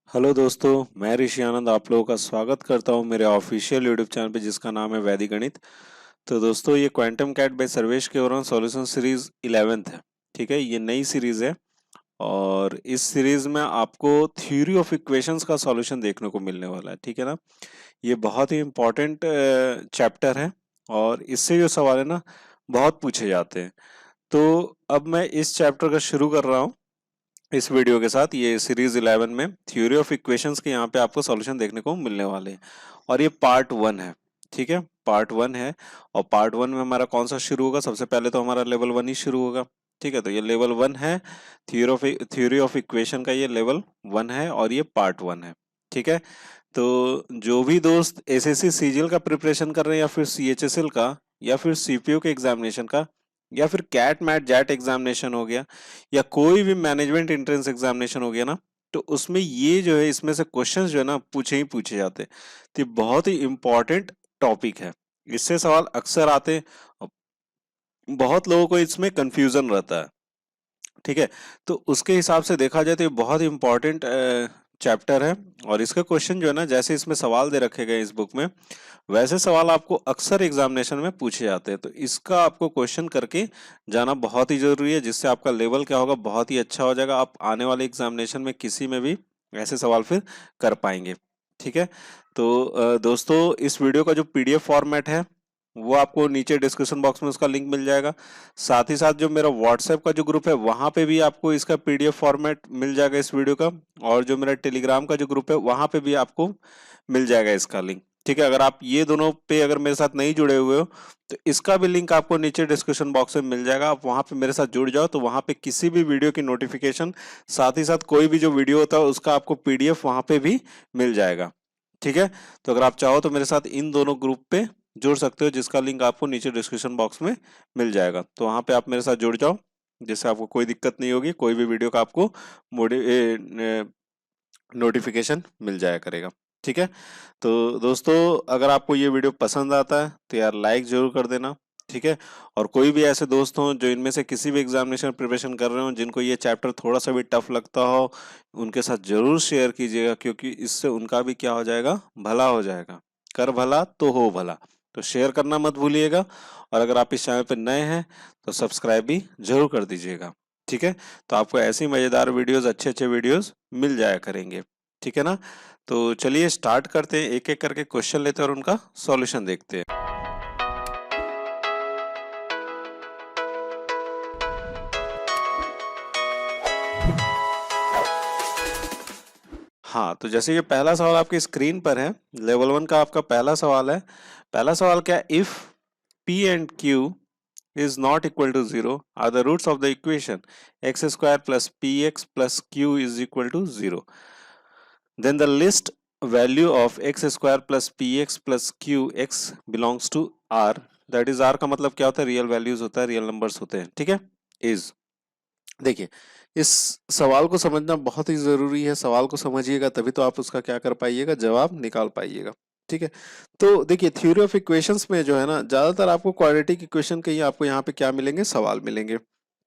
Hello दोस्तों, मैं ऋषि आनंद आप लोगों का स्वागत करता हूं मेरे ऑफिशियल यूट्यूब चैनल पे जिसका नाम है वैदिक गणित। तो दोस्तों ये क्वांटम कैट बाय सर्वेश के ओवरऑल सॉल्यूशन सीरीज 11th है। ठीक है, ये नई सीरीज है और इस सीरीज में आपको थ्योरी ऑफ इक्वेशंस का सॉल्यूशन देखने को मिलने वाला है। ठीक है ना, ये बहुत ही इंपॉर्टेंट चैप्टर है और इससे जो सवाल है ना बहुत पूछे जाते हैं। तो अब मैं इस चैप्टर का शुरू कर रहा हूँ इस वीडियो के साथ। ये सीरीज 11 में थ्योरी ऑफ इक्वेशंस के यहाँ पे आपको सॉल्यूशन देखने को मिलने वाले हैं और ये पार्ट 1 है। ठीक है, पार्ट 1 है और पार्ट 1 में हमारा कौन सा शुरू होगा? सबसे पहले तो हमारा लेवल 1 ही शुरू होगा। ठीक है, तो ये लेवल 1 है, थ्योरी ऑफ इक्वेशन का ये लेवल 1 है और ये पार्ट 1 है। ठीक है, तो जो भी दोस्त एसएससी सीजीएल का प्रिपरेशन कर रहे हैं या फिर सीएचएसएल का या फिर सीपीयू के एग्जामिनेशन का या फिर कैट मैट जैट एग्जामिनेशन हो गया या कोई भी मैनेजमेंट एंट्रेंस एग्जामिनेशन हो गया ना, तो उसमें ये जो है इसमें से क्वेश्चंस जो है ना पूछे ही पूछे जाते हैं। तो ये बहुत ही इंपॉर्टेंट टॉपिक है, इससे सवाल अक्सर आते हैं। बहुत लोगों को इसमें कंफ्यूजन रहता है। ठीक है, तो उसके हिसाब से देखा जाए तो ये बहुत इंपॉर्टेंट चैप्टर है और इसका क्वेश्चन जो है ना जैसे इसमें सवाल दे रखे गए इस बुक में वैसे सवाल आपको अक्सर एग्जामिनेशन में पूछे जाते हैं। तो इसका आपको क्वेश्चन करके जाना बहुत ही जरूरी है, जिससे आपका लेवल क्या होगा बहुत ही अच्छा हो जाएगा। आप आने वाले एग्जामिनेशन में किसी में भी ऐसे सवाल फिर कर पाएंगे। ठीक है, तो दोस्तों इस वीडियो का जो पीडीएफ फॉर्मेट है वो आपको नीचे डिस्क्रिप्शन बॉक्स में उसका लिंक मिल जाएगा। साथ ही साथ जो मेरा व्हाट्सएप का जो ग्रुप है वहां पे भी आपको इसका पीडीएफ फॉर्मेट मिल जाएगा इस वीडियो का, और जो मेरा टेलीग्राम का जो ग्रुप है वहां पे भी आपको मिल जाएगा इसका लिंक। ठीक है, अगर आप ये दोनों पे अगर मेरे साथ नहीं जुड़े हुए हो तो इसका भी लिंक आपको नीचे डिस्क्रिप्शन बॉक्स में मिल जाएगा। आप वहां पे मेरे साथ जुड़ जाओ तो वहां पे किसी भी वीडियो की नोटिफिकेशन, साथ ही साथ कोई भी जो वीडियो होता है उसका आपको पीडीएफ वहां पे भी मिल जाएगा। ठीक है, तो अगर आप चाहो तो मेरे साथ इन दोनों ग्रुप पे जुड़ सकते हो, जिसका लिंक आपको नीचे डिस्क्रिप्शन बॉक्स में मिल जाएगा। तो वहां पे आप मेरे साथ जुड़ जाओ, जिससे आपको कोई दिक्कत नहीं होगी, कोई भी वीडियो का आपको नोटिफिकेशन मिल जाया करेगा। ठीक है, तो दोस्तों अगर आपको ये वीडियो पसंद आता है तो यार लाइक जरूर कर देना। ठीक है, और कोई भी ऐसे दोस्त हों जो इनमें से किसी भी एग्जामिनेशन प्रिपरेशन कर रहे हो जिनको ये चैप्टर थोड़ा सा भी टफ लगता हो, उनके साथ जरूर शेयर कीजिएगा, क्योंकि इससे उनका भी क्या हो जाएगा, भला हो जाएगा। कर भला तो हो भला, तो शेयर करना मत भूलिएगा। और अगर आप इस चैनल पर नए हैं तो सब्सक्राइब भी जरूर कर दीजिएगा। ठीक है, तो आपको ऐसी मजेदार वीडियोस, अच्छे अच्छे वीडियोस मिल जाया करेंगे। ठीक है ना, तो चलिए स्टार्ट करते हैं, एक एक करके क्वेश्चन लेते हैं और उनका सॉल्यूशन देखते हैं। हाँ, तो जैसे ये पहला सवाल आपकी स्क्रीन पर है, लेवल 1 का आपका पहला सवाल है। पहला सवाल क्या है? If P and Q is not equal to 0 are the roots of the equation x square plus px plus q is equal to 0, then the list value of x square plus px plus qx belongs to r, that is r का मतलब क्या होता है? Real values होता है, real numbers होते हैं। ठीक है, इज देखिए इस सवाल को समझना बहुत ही जरूरी है। सवाल को समझिएगा तभी तो आप उसका क्या कर पाइएगा, जवाब निकाल पाइएगा। ठीक है, तो देखिए थ्योरी ऑफ इक्वेशंस में जो है ना ज्यादातर आपको क्वाड्रेटिक इक्वेशन के ही आपको यहाँ पे क्या मिलेंगे, सवाल मिलेंगे।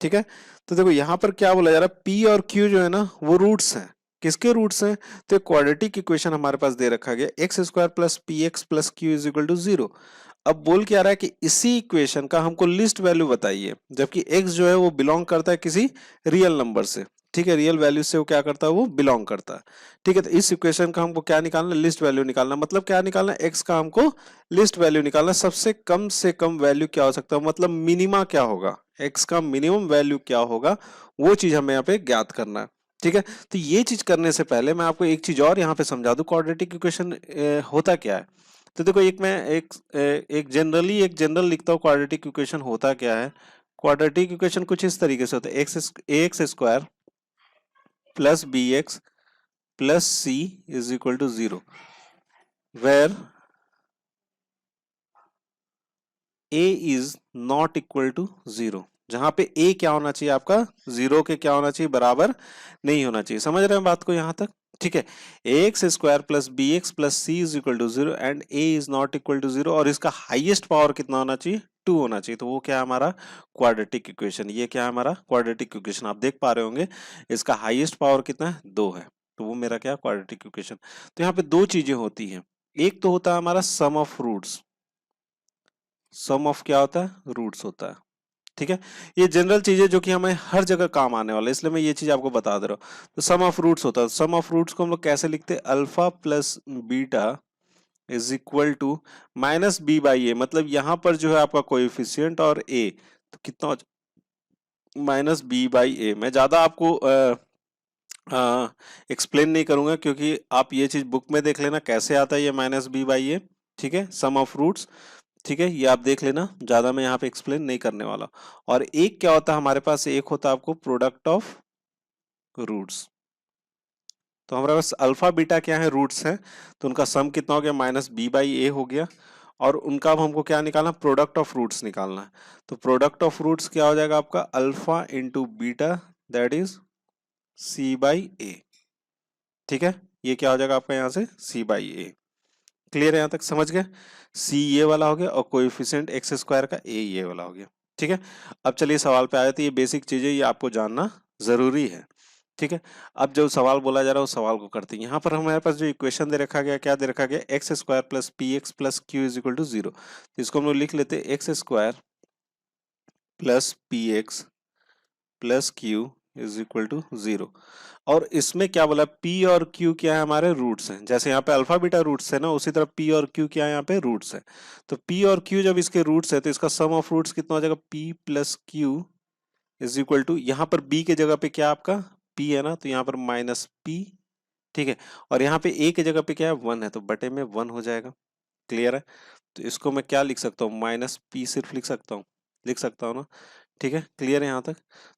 ठीक है, तो देखो यहाँ पर क्या बोला जा रहा है, पी और क्यू जो है ना वो रूट्स हैं। किसके रूट्स हैं? तो क्वाड्रेटिक इक्वेशन हमारे पास दे रखा गया, x square plus p x plus q is equal to 0। अब बोल के आ रहा है कि इसी इक्वेशन का हमको लिस्ट वैल्यू बताइए, जबकि x जो है वो बिलोंग करता है किसी रियल नंबर से। ठीक है, रियल वैल्यू से वो क्या करता है, वो बिलोंग करता है। ठीक है, तो इस इक्वेशन का हमको क्या निकालना, लिस्ट वैल्यू निकालना। मतलब क्या निकालना, x का हमको लिस्ट वैल्यू निकालना। सबसे कम से कम वैल्यू क्या हो सकता है, मतलब मिनिमा क्या होगा, x का मिनिमम वैल्यू क्या होगा, वो चीज हमें यहाँ पे ज्ञात करना है। ठीक है, तो ये चीज करने से पहले मैं आपको एक चीज और यहाँ पे समझा दूं, क्वाड्रेटिक इक्वेशन होता क्या है। तो देखो एक जनरल लिखता हूँ, क्वाड्रेटिक इक्वेशन होता क्या है। क्वाड्रेटिक इक्वेशन कुछ इस तरीके से होता है, x square plus b x plus c is equal to 0, where a is not equal to 0। जहां पे ए क्या होना चाहिए आपका, 0 के क्या होना चाहिए, बराबर नहीं होना चाहिए। समझ रहे हैं बात को यहां तक? ठीक है, x square plus b x plus c is equal to 0 and a is not equal to 0, और इसका हाईएस्ट पावर कितना होना चाहिए, 2 होना चाहिए। तो वो क्या है हमारा क्वाड्रेटिक इक्वेशन। ये क्या है हमारा क्वाड्रेटिक इक्वेशन, आप देख पा रहे होंगे इसका हाईएस्ट पावर कितना है, 2 है। तो वो मेरा क्या क्वाड्रेटिक इक्वेशन। तो यहाँ पे दो चीजें होती हैं, एक तो होता है हमारा सम ऑफ रूट्स, सम ऑफ क्या होता है, रूट्स होता है। ठीक है, ये जनरल चीजें जो कि हमें हर जगह काम आने वाला है, इसलिए मैं ये चीज आपको बता दे रहा हूँ। तो सम ऑफ रूट्स होता है, सम ऑफ रूट्स को हम लोग कैसे लिखते हैं, alpha plus beta is equal to minus b by a, मतलब यहां पर जो है आपका कोएफिशिएंट और ए, तो कितना हो, माइनस बी बाई ए। मैं ज्यादा आपको एक्सप्लेन नहीं करूंगा, क्योंकि आप ये चीज बुक में देख लेना कैसे आता है ये माइनस बी बाई ए। ठीक है, सम ऑफ रूट्स, ठीक है, ये आप देख लेना, ज्यादा मैं यहाँ पे एक्सप्लेन नहीं करने वाला। और एक क्या होता है हमारे पास, एक होता है आपको प्रोडक्ट ऑफ रूट्स। तो हमारे पास अल्फा बीटा क्या है, रूट्स हैं, तो उनका सम कितना हो गया, माइनस बी बाई ए हो गया। और उनका अब हमको क्या निकालना, प्रोडक्ट ऑफ रूट्स निकालना है। तो प्रोडक्ट ऑफ रूट्स क्या हो जाएगा आपका, alpha into beta, that is c by a. ठीक है, ये क्या हो जाएगा आपका यहाँ से, सी बाई ए। क्लियर है, यहाँ तक समझ गए, सी ये वाला हो गया और कोएफिशिएंट एक्स स्क्वायर का ए ये वाला हो गया। ठीक है, अब चलिए सवाल पे आए, तो ये बेसिक चीजें ये आपको जानना जरूरी है। ठीक है, अब जो सवाल बोला जा रहा है उस सवाल को करते हैं। यहाँ पर हमारे पास जो इक्वेशन दे रखा गया, क्या दे रखा गया, x square plus p x plus q is equal to zero. इसको हम लोग लिख लेते हैं x square plus p x plus q is equal to zero. और इसमें क्या बोला, P और Q क्या है, हमारे रूट्स हैं। जैसे यहाँ पे अल्फा बीटा रूट्स है ना, उसी तरह P और Q क्या है, यहाँ पे रूट्स है। तो P और Q जब इसके रूट्स है तो इसका सम ऑफ रूट्स कितना हो जाएगा, P plus q is equal to, यहाँ पर B के जगह पे क्या आपका P है ना, तो यहाँ पर माइनस P। ठीक है, और यहाँ पे A के जगह पे क्या है, 1 है, तो बटे में 1 हो जाएगा। क्लियर है, तो इसको मैं क्या लिख सकता हूँ, माइनस P सिर्फ लिख सकता हूँ ना। ठीक है, क्लियर है यहाँ तक।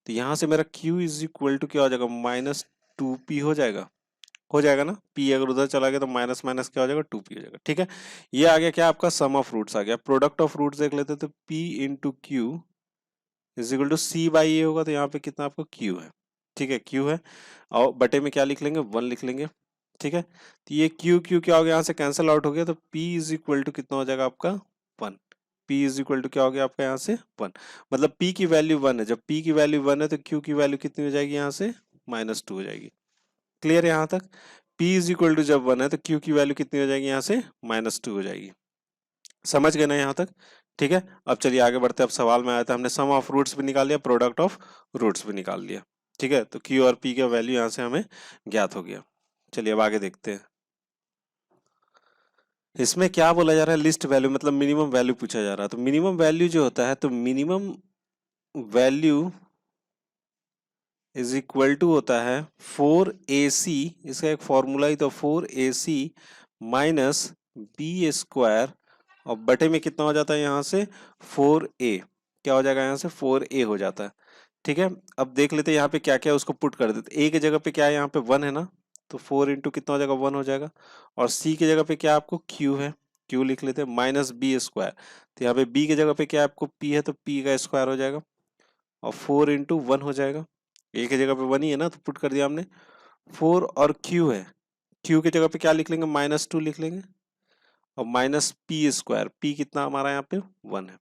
तो यहाँ से मेरा Q इज इक्वल टू क्या हो जाएगा, माइनस 2P हो जाएगा ना, P अगर उधर चला गया तो माइनस माइनस क्या हो जाएगा, 2P हो जाएगा। ठीक है, ये आ गया क्या आपका सम ऑफ रूट्स आ गया। प्रोडक्ट ऑफ रूट्स देख लेते, तो P into q is equal to c by a होगा, तो यहाँ पे कितना आपको Q है। ठीक है, Q है, और बटे में क्या लिख लेंगे, 1 लिख लेंगे। ठीक है, तो ये Q क्या हो गया, यहाँ से कैंसिल आउट हो गया, तो P इज इक्वल टू कितना हो जाएगा आपका 1। P इज इक्वल टू क्या हो गया आपका यहाँ से 1, मतलब P की वैल्यू 1 है। जब P की वैल्यू 1 है तो Q की वैल्यू कितनी हो जाएगी, यहाँ से -2 हो जाएगी। क्लियर है यहाँ तक, P इज इक्वल टू जब 1 है तो Q की वैल्यू कितनी हो जाएगी, यहाँ से -2 हो जाएगी। समझ गए ना यहाँ तक। ठीक है, अब चलिए आगे बढ़ते हैं। अब सवाल में आया था, हमने सम ऑफ रूट्स भी निकाल लिया, प्रोडक्ट ऑफ रूट्स भी निकाल लिया। ठीक है, तो Q और P का वैल्यू यहाँ से हमें ज्ञात हो गया। चलिए अब आगे देखते हैं। इसमें क्या बोला जा रहा है, लिस्ट वैल्यू मतलब मिनिमम वैल्यू पूछा जा रहा है। तो मिनिमम वैल्यू जो होता है, तो minimum value is equal to होता है 4AC, इसका एक फॉर्मूला ही तो 4AC माइनस बी स्क्वायर, और बटे में कितना हो जाता है यहाँ से 4A, क्या हो जाएगा यहाँ से 4A हो जाता है। ठीक है, अब देख लेते हैं यहाँ पे क्या क्या है, उसको पुट कर देते। A की जगह पे क्या है, यहाँ पे 1 है ना, तो 4 इंटू कितना हो जाएगा, 1 हो जाएगा। और C की जगह पे क्या आपको Q है, Q लिख लेते हैं, माइनस बी स्क्वायर, तो यहाँ पे B की जगह पे क्या आपको P है, तो P का स्क्वायर हो जाएगा, और 4 इंटू 1 हो जाएगा। A की जगह पे 1 ही है ना, तो पुट कर दिया हमने। 4 और Q है, Q की जगह पे क्या लिख लेंगे, -2 लिख लेंगे, और माइनस पी स्क्वायर, पी कितना हमारा यहाँ पे 1 है।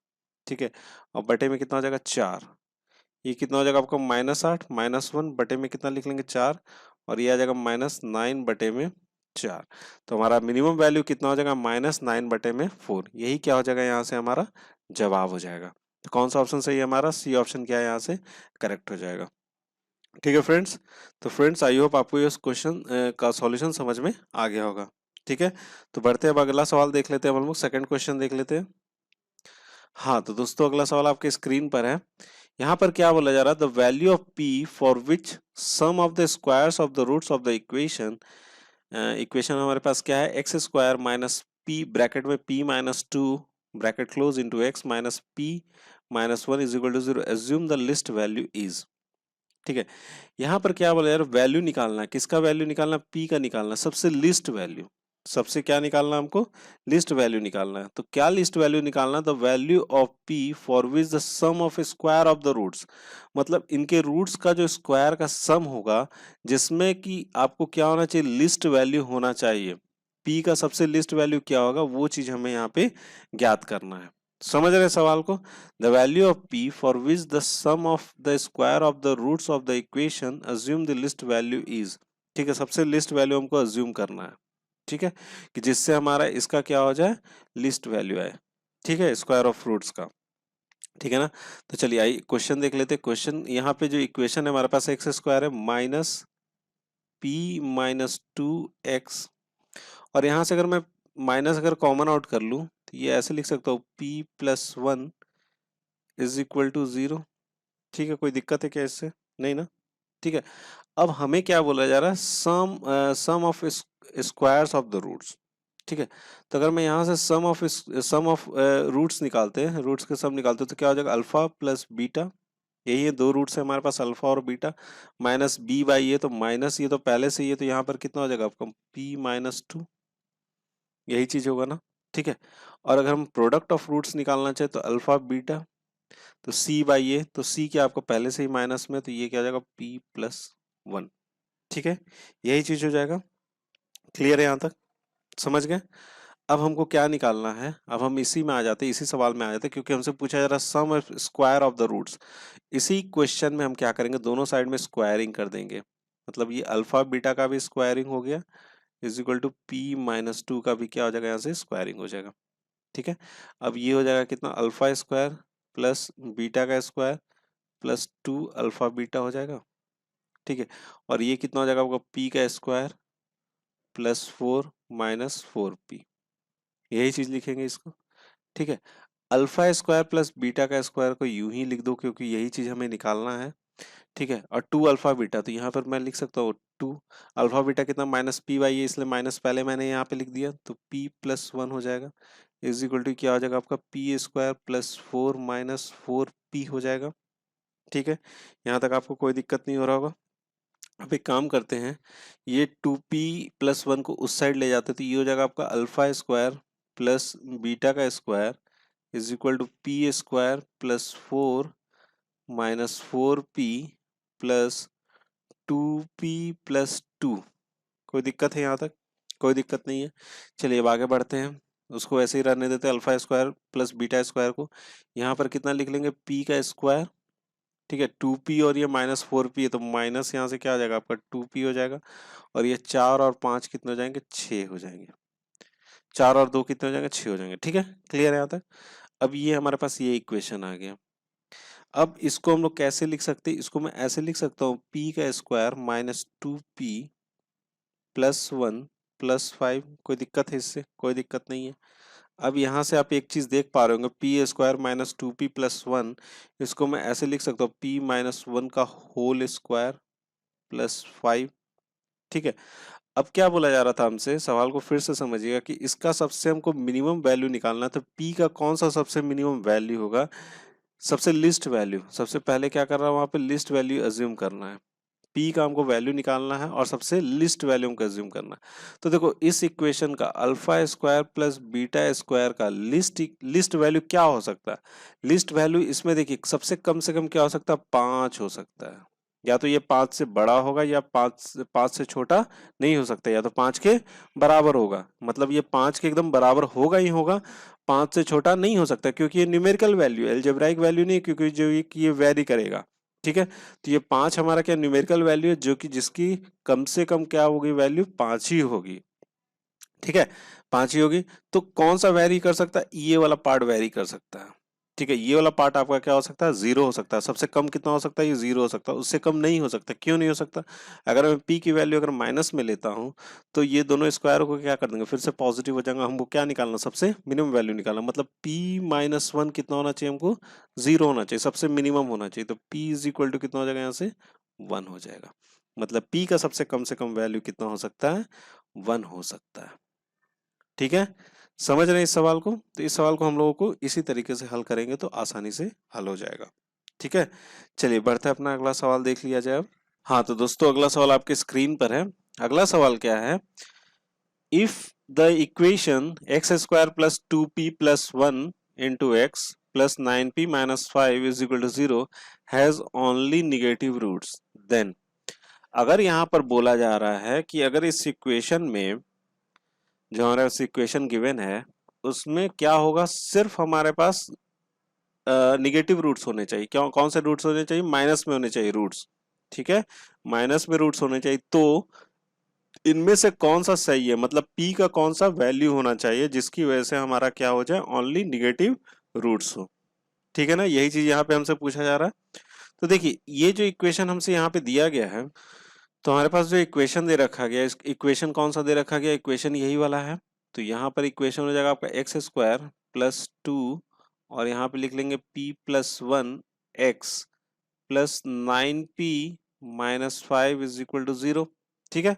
ठीक है, और बटे में कितना हो जाएगा 4, ये कितना हो जाएगा आपका -8 -1 बटे में कितना लिख लेंगे 4, और ये आ जाएगा -9 बटे में 4। तो हमारा मिनिमम वैल्यू कितना हो जाएगा, -9 बटे में 4। यही क्या हो जाएगा यहाँ से हमारा जवाब हो जाएगा। तो कौन सा ऑप्शन सही है हमारा, सी ऑप्शन क्या है यहाँ से करेक्ट हो जाएगा। ठीक है फ्रेंड्स, तो फ्रेंड्स आई होप आपको ये क्वेश्चन का सॉल्यूशन समझ में आ गया होगा। ठीक है, तो बढ़ते हैं, अब अगला सवाल देख लेते हैं हम लोग, सेकंड क्वेश्चन देख लेते हैं। हाँ तो दोस्तों अगला सवाल आपके स्क्रीन पर है। यहाँ पर क्या बोला जा रहा है, the value of p for which sum of the squares of the roots of the equation, equation हमारे पास क्या है, x square minus p bracket में p minus 2 bracket close into x minus p minus 1 is equal to 0, assume the least value is. ठीक है, यहाँ पर क्या बोला यार, वैल्यू निकालना है, किसका वैल्यू निकालना, p का निकालना, सबसे लिस्ट वैल्यू, सबसे क्या निकालना हमको, लिस्ट वैल्यू निकालना है। तो क्या लिस्ट वैल्यू निकालना, the value of p for which the sum of square of the roots, मतलब इनके रूट्स का जो स्क्वायर का सम होगा, जिसमें कि आपको क्या होना चाहिए, लिस्ट वैल्यू होना चाहिए। p का सबसे लिस्ट वैल्यू क्या होगा, वो चीज हमें यहाँ पे ज्ञात करना है। समझ रहे हैं सवाल को, the value of p for which the sum of the square of the roots of the equation assume the least value is. ठीक है, सबसे लिस्ट वैल्यू हमको अज्यूम करना है, ठीक है, कि जिससे हमारा इसका क्या हो जाए, लिस्ट वैल्यू आए, ठीक है, स्क्वायर ऑफ रूट्स का, ठीक है ना। तो चलिए आइए क्वेश्चन देख लेते हैं। क्वेश्चन यहाँ पे जो इक्वेशन है हमारे पास एक्स स्क्वायर है minus P minus to x, और यहाँ से अगर मैं माइनस अगर कॉमन आउट कर लूँ तो ये ऐसे लिख सकता हूँ p plus one is equal to zero, ठीक है, कोई दिक्कत है क्या इससे, नहीं ना, ठीक है। अब हमें क्या बोला जा रहा है, sum of squares of the roots, ठीक है। तो अगर मैं यहाँ से सम ऑफ रूट्स निकालते हैं, रूट्स के सम निकालते हैं तो क्या हो जाएगा, अल्फा प्लस बीटा, यही है, दो रूट्स है हमारे पास अल्फा और बीटा, माइनस बी बाई ये, तो माइनस ये तो पहले से ही है, तो यहाँ पर कितना हो जाएगा आपका पी माइनस टू, यही चीज होगा ना, ठीक है। और अगर हम प्रोडक्ट ऑफ रूट्स निकालना चाहे तो अल्फा बीटा, तो सी बाई ए, तो सी क्या आपको पहले से ही माइनस में, तो ये क्या हो जाएगा पी प्लस वन, ठीक है, यही चीज हो जाएगा। क्लियर है यहाँ तक, समझ गए। अब हमको क्या निकालना है, अब हम इसी में आ जाते हैं, इसी सवाल में आ जाते हैं, क्योंकि हमसे पूछा जा रहा है sum of square of the roots. इसी क्वेश्चन में हम क्या करेंगे, दोनों साइड में स्क्वायरिंग कर देंगे, मतलब ये अल्फा बीटा का भी स्क्वायरिंग हो गया is equal to p minus two का भी क्या हो जाएगा, यहाँ से स्क्वायरिंग हो जाएगा, ठीक है। अब ये हो जाएगा कितना, अल्फा स्क्वायर प्लस बीटा का square plus to alpha beta हो जाएगा, ठीक है। और ये कितना हो जाएगा आपका पी का square plus four minus four P, यही चीज लिखेंगे इसको, ठीक है। अल्फा स्क्वायर प्लस बीटा का स्क्वायर को यूं ही लिख दो क्योंकि यही चीज हमें निकालना है, ठीक है। और टू अल्फा बीटा, तो यहाँ पर मैं लिख सकता हूँ टू अल्फा बीटा कितना माइनस पी बाई है, इसलिए माइनस पहले मैंने यहाँ पे लिख दिया, तो पी प्लस वन हो जाएगा इज इक्वल टू क्या हो जाएगा आपका P square plus four minus four P हो जाएगा, ठीक है। यहाँ तक आपको कोई दिक्कत नहीं हो रहा होगा। अब एक काम करते हैं, ये टू पी प्लस वन को उस साइड ले जाते हैं, तो ये हो जाएगा आपका अल्फा स्क्वायर प्लस बीटा का square is equal to p square plus four minus four p plus two p plus two. कोई दिक्कत है यहाँ तक, कोई दिक्कत नहीं है। चलिए अब आगे बढ़ते हैं, उसको ऐसे ही रहने देते हैं, alpha square plus beta square को यहाँ पर कितना लिख लेंगे पी का स्क्वायर, ठीक है, टू पी और ये माइनस फोर पी है, तो माइनस यहाँ से क्या आ जाएगा आपका टू पी हो जाएगा, और ये चार और पांच कितने हो जाएंगे, छः हो जाएंगे, चार और दो कितने हो जाएंगे, छः हो जाएंगे, ठीक है। क्लियर है यहाँ तक। अब ये हमारे पास ये इक्वेशन आ गया। अब इसको हम लोग कैसे लिख सकते हैं, इसको मैं ऐसे लिख सकता हूँ पी का square minus two p plus one plus five, कोई दिक्कत है इससे, कोई दिक्कत नहीं है। अब यहाँ से आप एक चीज देख पा रहे होंगे P square minus two p plus one, इसको मैं ऐसे लिख सकता हूँ पी माइनस वन का होल स्क्वायर प्लस फाइव, ठीक है। अब क्या बोला जा रहा था हमसे, सवाल को फिर से समझिएगा कि इसका सबसे हमको मिनिमम वैल्यू निकालना है, तो पी का कौन सा सबसे मिनिमम वैल्यू होगा, सबसे लिस्ट वैल्यू, सबसे पहले क्या कर रहा है वहां पे लिस्ट वैल्यू अज्यूम करना है, पी का हमको वैल्यू निकालना है और सबसे लिस्ट वैल्यू हमको अज्यूम करना है। तो देखो इस इक्वेशन का alpha square plus beta square का लिस्ट वैल्यू क्या हो सकता है, लिस्ट वैल्यू इसमें देखिए सबसे कम से कम क्या हो सकता है, पांच हो सकता है, या तो ये पांच से बड़ा होगा या पांच से छोटा नहीं हो सकता, या तो पांच के बराबर होगा, मतलब ये पांच के एकदम बराबर होगा ही होगा, पांच से छोटा नहीं हो सकता क्योंकि ये न्यूमेरिकल वैल्यू है, अलजेब्राइक वैल्यू नहीं, क्योंकि जो ये वेरी करेगा, ठीक है। तो ये पांच हमारा क्या न्यूमेरिकल वैल्यू है, जो कि जिसकी कम से कम क्या होगी वैल्यू, पांच ही होगी, ठीक है, पांच ही होगी। तो कौन सा वेरी कर सकता है, ये वाला पार्ट वेरी कर सकता है, ठीक है, ये वाला पार्ट आपका क्या हो सकता है, जीरो हो सकता है, सबसे कम कितना हो सकता है, ये जीरो हो सकता है, उससे कम नहीं हो सकता, क्यों नहीं हो सकता, अगर मैं पी की वैल्यू अगर माइनस में लेता हूं तो ये दोनों स्क्वायर को क्या कर देंगे, फिर से पॉजिटिव हो जाएगा, हमको क्या निकालना, सबसे मिनिमम वैल्यू निकालना, मतलब पी माइनस वन कितना होना चाहिए हमको, जीरो होना चाहिए, सबसे मिनिमम होना चाहिए, तो पी इज इक्वल टू कितना हो जाएगा, यहाँ से वन हो जाएगा, मतलब पी का सबसे कम से कम वैल्यू कितना हो सकता है, वन हो सकता है, ठीक है। समझ रहे हैं इस सवाल को, तो इस सवाल को हम लोगों को इसी तरीके से हल करेंगे तो आसानी से हल हो जाएगा, ठीक है। चलिए बढ़ते हैं, अपना अगला सवाल देख लिया जाए अब। हाँ तो दोस्तों अगला सवाल आपके स्क्रीन पर है। अगला सवाल क्या है, if the equation x square plus two p plus one into x plus nine p minus five is equal to zero has only negative roots, then, अगर यहाँ पर बोला जा रहा है कि अगर इस इक्वेशन में जो हमारे पास इक्वेशन गिवन है उसमें क्या होगा, सिर्फ हमारे पास निगेटिव रूट्स होने चाहिए, क्यों, कौन से रूट्स होने चाहिए, माइनस में होने चाहिए रूट्स, ठीक है, माइनस में रूट्स होने चाहिए, तो इनमें से कौन सा सही है, मतलब p का कौन सा वैल्यू होना चाहिए जिसकी वजह से हमारा क्या हो जाए, ओनली निगेटिव रूट्स हो। ठीक है ना, यही चीज यहाँ पे हमसे पूछा जा रहा है। तो देखिए ये जो इक्वेशन हमसे यहाँ पे दिया गया है, तो हमारे पास जो इक्वेशन दे रखा गया, इस इक्वेशन कौन सा दे रखा गया, इक्वेशन यही वाला है। तो यहाँ पर इक्वेशन हो जाएगा आपका एक्स स्क्वायर प्लस 2, और यहाँ पे लिख लेंगे p plus 1 x plus 9p minus 5 is equal to 0। ठीक है,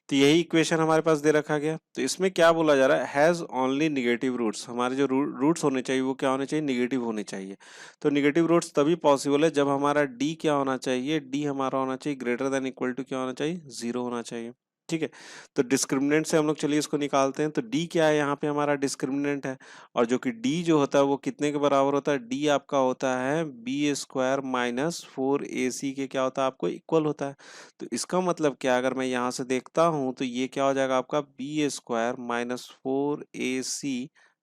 तो यही इक्वेशन हमारे पास दे रखा गया। तो इसमें क्या बोला जा रहा है, हैज ओनली निगेटिव रूट्स, हमारे जो रूट्स होने चाहिए वो क्या होने चाहिए, निगेटिव होने चाहिए। तो निगेटिव रूट्स तभी पॉसिबल है जब हमारा d क्या होना चाहिए, d हमारा होना चाहिए ग्रेटर देन इक्वल टू क्या होना चाहिए, 0 होना चाहिए। ठीक है, तो डिस्क्रिमिनेंट से हम लोग चलिए इसको निकालते हैं। तो d क्या है, यहाँ पे हमारा डिस्क्रिमिनेंट है, और जो कि d जो होता है वो कितने के बराबर होता है, d आपका होता है बी स्क्वायर माइनस 4ac के क्या होता है, आपको इक्वल होता है। तो इसका मतलब क्या, अगर मैं यहाँ से देखता हूँ तो ये क्या हो जाएगा आपका b square minus 4ac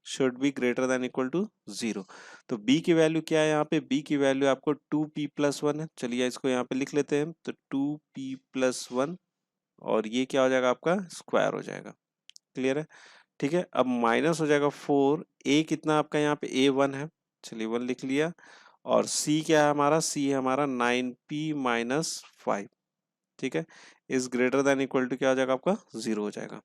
should be greater than equal to 0। तो b की वैल्यू क्या है, यहाँ पे b की वैल्यू आपको 2p प्लस 1 है। चलिए इसको यहाँ पे लिख लेते हैं, तो 2p प्लस 1, और ये क्या हो जाएगा आपका स्क्वायर हो जाएगा। क्लियर है। ठीक है, अब माइनस हो जाएगा 4, a कितना आपका यहाँ पे a 1 है, चलिए 1 लिख लिया, और c क्या है हमारा, c है हमारा 9p माइनस 5। ठीक है, is greater than equal to क्या हो जाएगा आपका 0 हो जाएगा।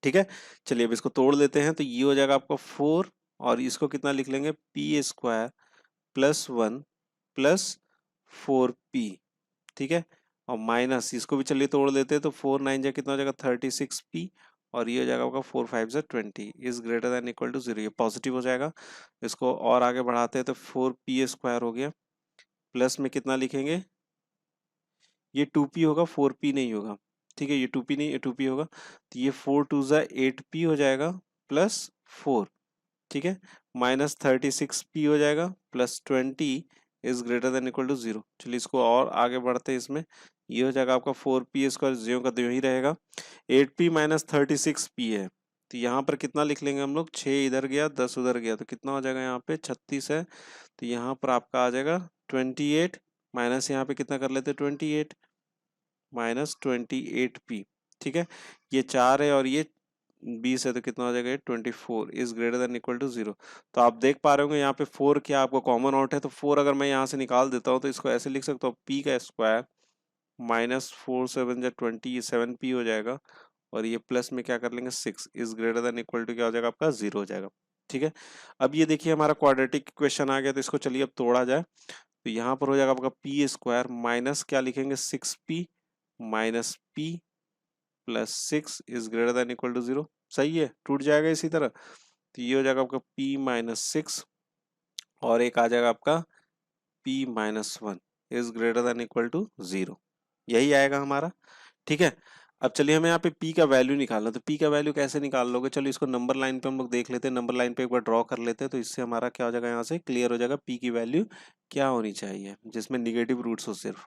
ठीक है, चलिए अब इसको तोड़ लेते हैं, तो ये हो जाएगा आपका 4, और इसको कितना लिख लेंगे, P square plus 1 plus 4p। ठीक है, और माइनस इसको भी चलिए तोड़ लेते हैं, तो 4 9 जा कितना हो जाएगा 36p, और ये हो जाएगा आपका 4 5 जा 20 is greater than equal to 0, ये पॉजिटिव हो जाएगा। इसको और आगे बढ़ाते हैं, तो 4p स्क्वायर हो गया, प्लस में कितना लिखेंगे, ये 2p होगा 4p नहीं होगा। ठीक है, ये 2p नहीं, ये 2p होगा, तो ये 4 2 जा 8p हो जाएगा प्लस 4। ठीक है, माइनस 36p हो जाएगा plus 20 is greater than equal to 0। चलिए इसको और आगे बढ़ते हैं, इसमें ये हो जाएगा आपका 4p स्क्वायर, ज्यों का त्यों ही रहेगा, 8p माइनस 36p है, तो यहाँ पर कितना लिख लेंगे हम लोग, 6 इधर गया 10 उधर गया, तो कितना हो जाएगा यहाँ पे 36 है, तो यहाँ पर आपका आ जाएगा 28, माइनस यहाँ पे कितना कर लेते हैं 28 माइनस 28p। ठीक है, ये 4 है और ये 20 है, तो कितना हो जाएगा 24 is greater than equal to 0। तो आप देख पा रहे होंगे यहाँ पे 4 क्या आपको कॉमन आउट है, तो 4 अगर मैं यहाँ से निकाल देता हूँ तो इसको ऐसे लिख सकता हूँ, p का स्क्वायर माइनस 4 7 जा 20 7p हो जाएगा, और ये प्लस में क्या कर लेंगे 6 is greater than equal to क्या हो जाएगा आपका 0 हो जाएगा। ठीक है, अब ये देखिए हमारा क्वाड्रेटिक इक्वेशन आ गया, तो इसको चलिए अब तोड़ा जाए, तो यहाँ पर हो जाएगा आपका p स्क्वायर माइनस क्या लिखेंगे 6p minus p plus 6 is greater than equal to 0। सही है, टूट जाएगा इसी तरह, तो ये हो जाएगा आपका p माइनस 6, और एक आ जाएगा आपका p minus 1 is greater than equal to 0, यही आएगा हमारा। ठीक है, अब चलिए हमें यहाँ पे p का वैल्यू निकालना, तो p का वैल्यू कैसे निकाल लोगे, चलो इसको नंबर लाइन पे हम लोग देख लेते हैं, नंबर लाइन पे एक बार ड्रॉ कर लेते हैं, तो इससे हमारा क्या हो जाएगा, यहाँ से क्लियर हो जाएगा p की वैल्यू क्या होनी चाहिए जिसमें निगेटिव रूट्स हो सिर्फ।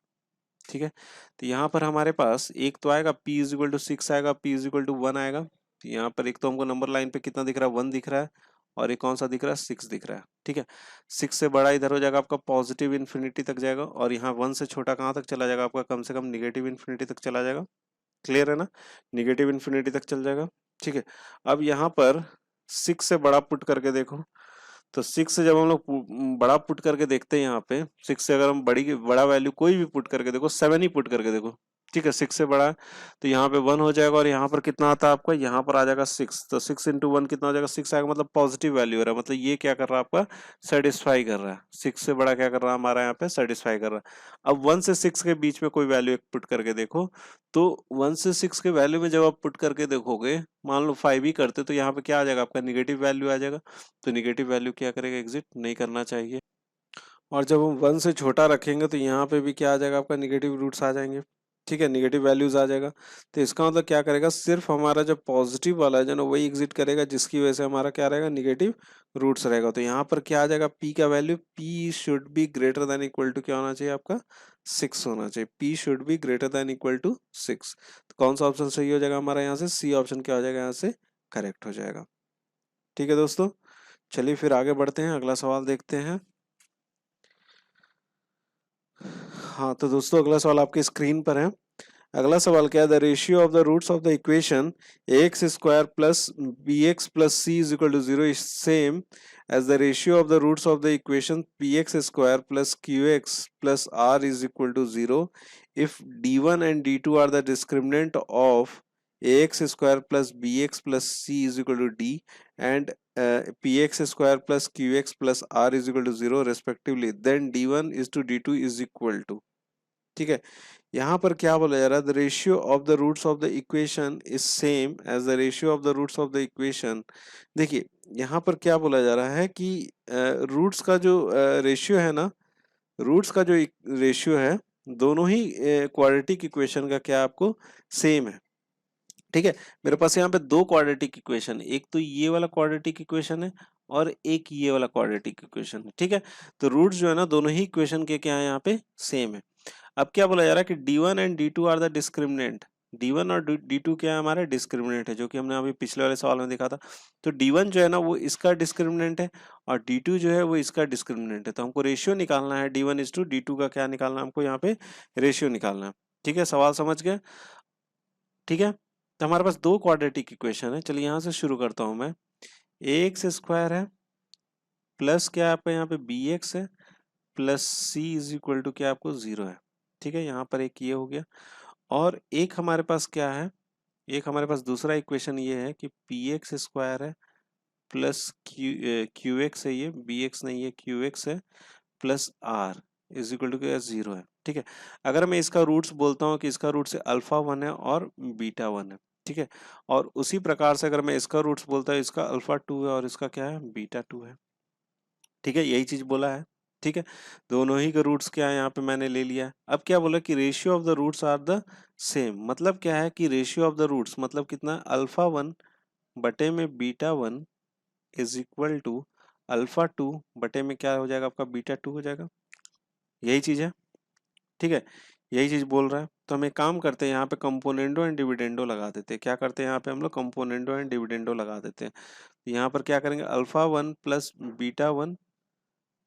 ठीक है, तो यहाँ पर हमारे पास एक तो आएगा p इज इक्वल टू 6 आएगा, p इज इक्वल टू 1 आएगा, तो यहाँ पर एक तो हमको नंबर लाइन पे कितना दिख रहा है 1 दिख रहा है, और एक कौन सा दिख रहा है 6 दिख रहा है। ठीक है, 6 से बड़ा इधर हो जाएगा आपका पॉजिटिव इन्फिनिटी तक जाएगा, और यहाँ 1 से छोटा कहाँ तक चला जाएगा आपका, कम से कम निगेटिव इन्फिनिटी तक चला जाएगा। क्लियर है ना, निगेटिव इन्फिनिटी तक चल जाएगा। ठीक है, अब यहाँ पर 6 से बड़ा पुट करके देखो, तो 6 से जब हम लोग बड़ा पुट करके देखते हैं, यहाँ पे 6 से अगर हम बड़ा वैल्यू कोई भी पुट करके देखो, 7 ही पुट करके देखो, ठीक है 6 से बड़ा है, तो यहाँ पे 1 हो जाएगा, और यहाँ पर कितना आता है आपका, यहाँ पर आ जाएगा 6, तो 6 इंटू 1 कितना हो जाएगा 6 आएगा, मतलब पॉजिटिव वैल्यू हो रहा है, मतलब ये क्या कर रहा है आपका सेटिस्फाई कर रहा है, 6 से बड़ा क्या कर रहा है हमारा यहाँ पे सेटिस्फाई कर रहा है। अब 1 से 6 के बीच में कोई वैल्यू पुट करके देखो, तो 1 से 6 के वैल्यू में जब आप पुट करके देखोगे, मान लो 5 ही करते, तो यहाँ पे क्या आ जाएगा आपका निगेटिव वैल्यू आ जाएगा, तो निगेटिव वैल्यू क्या करेगा एग्जिट नहीं करना चाहिए। और जब हम 1 से छोटा रखेंगे तो यहाँ पे भी क्या आ जाएगा आपका निगेटिव रूट्स आ जाएंगे। ठीक है, निगेटिव वैल्यूज आ जाएगा, तो इसका मतलब क्या करेगा, सिर्फ हमारा जो पॉजिटिव वाला है जो ना वही एग्जिट करेगा, जिसकी वजह से हमारा क्या रहेगा निगेटिव रूट्स रहेगा। तो यहाँ पर क्या आ जाएगा p का value, p should be greater than equal to क्या होना चाहिए आपका 6 होना चाहिए, p should be greater than equal to 6। तो कौन सा ऑप्शन सही हो जाएगा हमारा, यहाँ से सी ऑप्शन क्या हो जाएगा, यहाँ से करेक्ट हो जाएगा। ठीक है दोस्तों, चलिए फिर आगे बढ़ते हैं, अगला सवाल देखते हैं। हाँ तो दोस्तों अगला सवाल आपके स्क्रीन पर है। अगला सवाल क्या है, the ratio of the roots of the equation ax square plus bx plus c is equal to 0 is same as the ratio of the roots of the equation px square plus qx plus r is equal to 0 if d1 and d2 are the discriminant of ax square plus bx plus c is equal to d and px square plus qx plus r is equal to 0 respectively, then d1 is to d2 is equal to, ठीक है। यहाँ पर क्या बोला जा रहा है, the ratio of the roots of the equation is same as the ratio of the roots of the equation. देखिए यहाँ पर क्या बोला जा रहा है कि रूट्स का जो रेशियो है ना, रूट्स का जो रेशियो है दोनों ही क्वाड्रेटिक इक्वेशन का क्या आपको सेम है, ठीक है। मेरे पास यहाँ पे दो क्वाड्रेटिक इक्वेशन, एक तो ये वाला क्वाड्रेटिक इक्वेशन है और एक ये वाला क्वाड्रेटिक इक्वेशन है, ठीक है। तो रूट्स जो है ना दोनों ही इक्वेशन के क्या है यहाँ पे सेम है। अब क्या बोला जा रहा है कि d1 and d2 are the discriminant, d1 और d2 क्या है हमारा डिस्क्रिमिनेंट है, जो कि हमने अभी पिछले वाले सवाल में देखा था। तो d1 जो है ना वो इसका डिस्क्रिमिनेंट है और d2 जो है वो इसका डिस्क्रिमिनेंट है। तो हमको रेशियो निकालना है d1 इज टू d2 का, क्या निकालना है हमको यहाँ पे रेशियो निकालना है, ठीक है। सवाल समझ गए, ठीक है। तो हमारे पास दो क्वाड्रेटिक इक्वेशन है, चलिए यहाँ से शुरू करता हूँ मैं। ax स्क्वायर है प्लस क्या आपका यहाँ पे bx है plus c is equal to क्या आपको 0 है, ठीक है। यहाँ पर एक ये हो गया और एक हमारे पास क्या है, एक हमारे पास दूसरा इक्वेशन ये है कि px स्क्वायर है प्लस qx है, ये bx नहीं है qx है plus r is equal to क्या 0 है, ठीक है। अगर मैं इसका रूट्स बोलता हूँ कि इसका रूट से अल्फा 1 है और बीटा 1 है, ठीक है। और उसी प्रकार से अगर मैं इसका रूट्स बोलता हूँ, इसका अल्फा 2 है और इसका क्या है बीटा 2 है, ठीक है। यही चीज बोला है, ठीक है। दोनों ही के रूट्स क्या है यहाँ पे मैंने ले लिया है। अब क्या बोला कि ratio of the roots are the same, मतलब क्या है कि रेशियो ऑफ द रूट्स मतलब कितना, अल्फा 1 बटे में beta 1 is equal to alpha 2 बटे में क्या हो जाएगा आपका बीटा 2 हो जाएगा, यही चीज है, ठीक है। यही चीज बोल रहा है। तो हम एक काम करते हैं, यहाँ पे कंपोनेंडो एंड डिविडेंडो लगा देते हैं। क्या करते हैं यहाँ पे हम लोग कंपोनेंडो एंड डिविडेंडो लगा देते हैं। यहाँ पर क्या करेंगे, अल्फा 1 प्लस बीटा 1,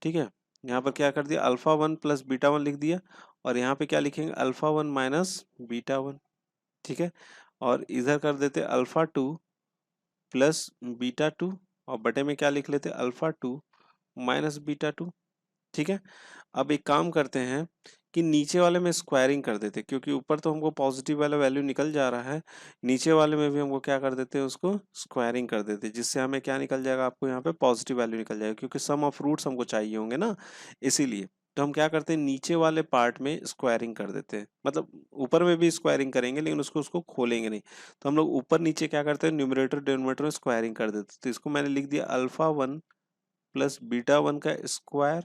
ठीक है। यहाँ पर क्या कर दिया, अल्फा 1 प्लस बीटा 1 लिख दिया और यहाँ पे क्या लिखेंगे, अल्फा 1 माइनस बीटा 1, ठीक है। और इधर कर देते अल्फा 2 प्लस बीटा 2 और बटे में क्या लिख लेते, अल्फा 2 माइनस बीटा 2, ठीक है। अब एक काम करते हैं कि नीचे वाले में स्क्वायरिंग कर देते, क्योंकि ऊपर तो हमको पॉजिटिव वाला वैल्यू निकल जा रहा है, नीचे वाले में भी हमको क्या कर देते हैं, उसको स्क्वायरिंग कर देते, जिससे हमें क्या निकल जाएगा, आपको यहाँ पे पॉजिटिव वैल्यू निकल जाएगा, क्योंकि सम ऑफ रूट्स हमको चाहिए होंगे ना, इसीलिए। तो हम क्या करते हैं, नीचे वाले पार्ट में स्क्वायरिंग कर देते हैं, मतलब ऊपर में भी स्क्वायरिंग करेंगे लेकिन उसको खोलेंगे नहीं। तो हम लोग ऊपर नीचे क्या करते हैं, न्यूमरेटर डिनोमिनेटर में स्क्वायरिंग कर देते हैं। तो इसको मैंने लिख दिया अल्फा 1 प्लस बीटा 1 का स्क्वायर,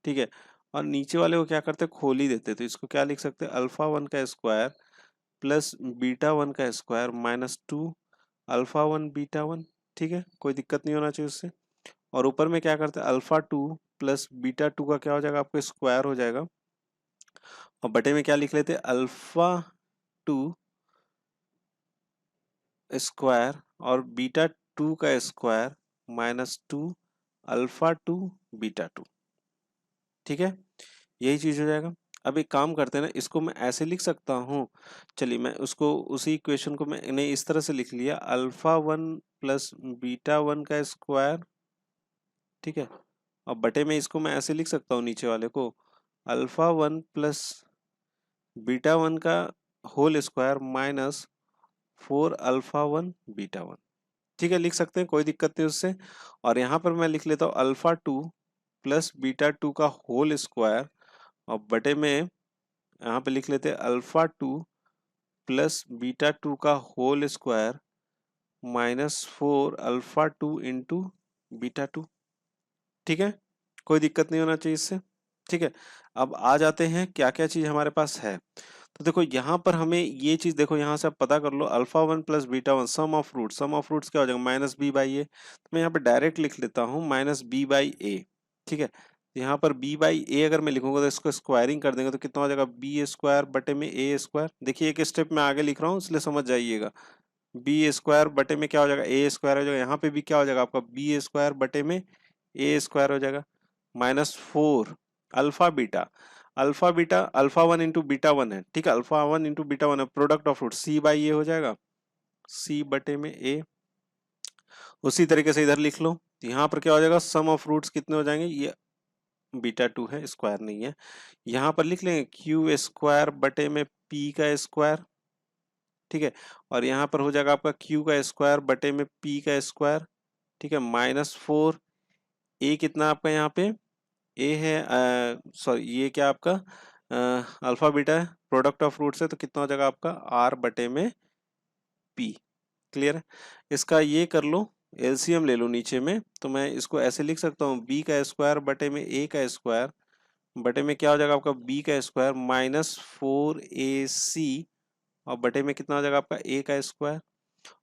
ठीक है। और नीचे वाले को क्या करते हैं, खोल ही देते। तो इसको क्या लिख सकते हैं, अल्फा 1 का स्क्वायर प्लस बीटा 1 का स्क्वायर माइनस 2 अल्फा 1 बीटा 1, ठीक है। कोई दिक्कत नहीं होना चाहिए उससे। और ऊपर में क्या करते हैं, अल्फा 2 प्लस बीटा 2 का क्या हो जाएगा, आपको स्क्वायर हो जाएगा और बटे में क्या लिख लेते हैं, अल्फा 2 स्क्वायर और बीटा 2 का स्क्वायर माइनस 2 अल्फा 2 बीटा 2, ठीक है। यही चीज हो जाएगा। अब एक काम करते हैं ना, इसको मैं ऐसे लिख सकता हूँ, चलिए मैं उसको उसी इक्वेशन को मैंने इस तरह से लिख लिया, अल्फा 1 प्लस बीटा 1 का स्क्वायर, ठीक है। और बटे में इसको मैं ऐसे लिख सकता हूँ, नीचे वाले को अल्फा 1 प्लस बीटा 1 का whole square minus 4 alpha 1 beta 1, ठीक है। लिख सकते हैं, कोई दिक्कत नहीं उससे। और यहाँ पर मैं लिख लेता हूँ अल्फा 2 प्लस बीटा 2 का होल स्क्वायर और बटे में यहाँ पे लिख लेते हैं अल्फा 2 प्लस बीटा 2 का whole square minus 4 alpha 2 into beta 2, ठीक है। कोई दिक्कत नहीं होना चाहिए इससे, ठीक है। अब आ जाते हैं क्या क्या चीज हमारे पास है। तो देखो यहाँ पर हमें ये चीज, देखो यहाँ से आप पता कर लो, alpha 1 plus beta 1 sum of root, sum of roots क्या हो जाएगा, माइनस बी बाई ए। तो मैं यहाँ पे डायरेक्ट लिख लेता हूँ माइनस बी बाई ए, ठीक है। यहाँ पर b बाई ए अगर मैं लिखूंगा तो इसको स्क्वायरिंग कर देंगे तो कितना हो जाएगा, बी स्क्वायर बटे में ए स्क्वायर। देखिए एक स्टेप में आगे लिख रहा हूँ इसलिए समझ जाइएगा, बी स्क्वायर बटे में क्या हो जाएगा, ए स्क्वायर हो जाएगा। यहाँ पे भी क्या हो जाएगा आपका, बी स्क्वायर बटे में ए स्क्वायर हो जाएगा minus 4 alpha beta. Alpha beta, alpha 1 into beta 1 है, ठीक है, अल्फा 1 इंटू बीटा 1 है, product of root c by a हो जाएगा, सी बटे में ए। उसी तरीके से इधर लिख लो, तो यहाँ पर क्या हो जाएगा, सम ऑफ रूट्स कितने हो जाएंगे, ये बीटा 2 है, स्क्वायर नहीं है, यहाँ पर लिख लेंगे क्यू स्क्वायर बटे में पी का स्क्वायर, ठीक है, और यहाँ पर हो जाएगा आपका क्यू का स्क्वायर बटे में पी का स्क्वायर, ठीक है, -4, ए कितना आपका यहाँ पे, ए है, सॉरी ये क्या आपका अल्फा बीटा है, प्रोडक्ट ऑफ रूट से, तो कितना हो जाएगा आपका आर बटे में पी। क्लियर है, इसका ये कर लो, एलसीएम ले लो नीचे में, तो मैं इसको ऐसे लिख सकता हूँ, बी का स्क्वायर बटे में ए का स्क्वायर बटे में क्या हो जाएगा आपका बी का स्क्वायर -4ac, और बटे में कितना हो जाएगा आपका ए का स्क्वायर,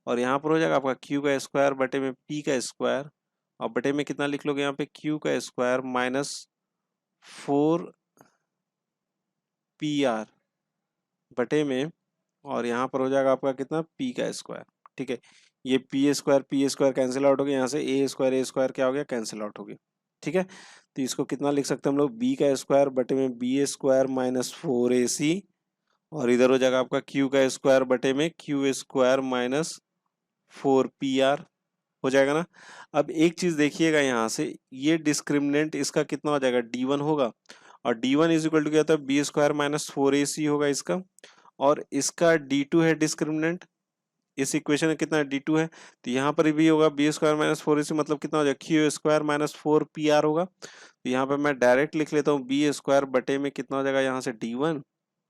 और यहाँ पर हो जाएगा आपका क्यू का स्क्वायर बटे में पी का स्क्वायर, और बटे में कितना लिख लोगे यहाँ पे क्यू का स्क्वायर -4 pr बटे में, और यहाँ पर हो जाएगा आपका कितना पी का स्क्वायर, ठीक है, ये पी स्क्वायर कैंसिल आउट हो गया, यहाँ से ए स्क्वायर क्या हो गया, कैंसिल आउट हो गया, ठीक है, तो इसको कितना लिख सकते हैं हम लोग, बी का स्क्वायर बटे में बी स्क्वायर -4ac, और इधर हो जाएगा आपका क्यू का स्क्वायर बटे में क्यू स्क्वायर -4pr हो जाएगा ना। अब एक चीज देखिएगा यहाँ से, ये डिस्क्रिमिनेंट इसका कितना हो जाएगा, d1 होगा, और d1 इज इक्वल टू क्या होता है, बी स्क्वायर -4ac होगा इसका, और इसका d2 है डिस्क्रिमिनेंट, इस इक्वेशन में कितना d2 है, तो यहाँ पर भी होगा बी स्क्वायर -4ac, मतलब कितना हो जाएगा क्यू स्क्वायर -4pr होगा, तो यहाँ पे मैं डायरेक्ट लिख लेता हूँ बी स्क्वायर बटे में कितना हो जाएगा यहाँ से d1,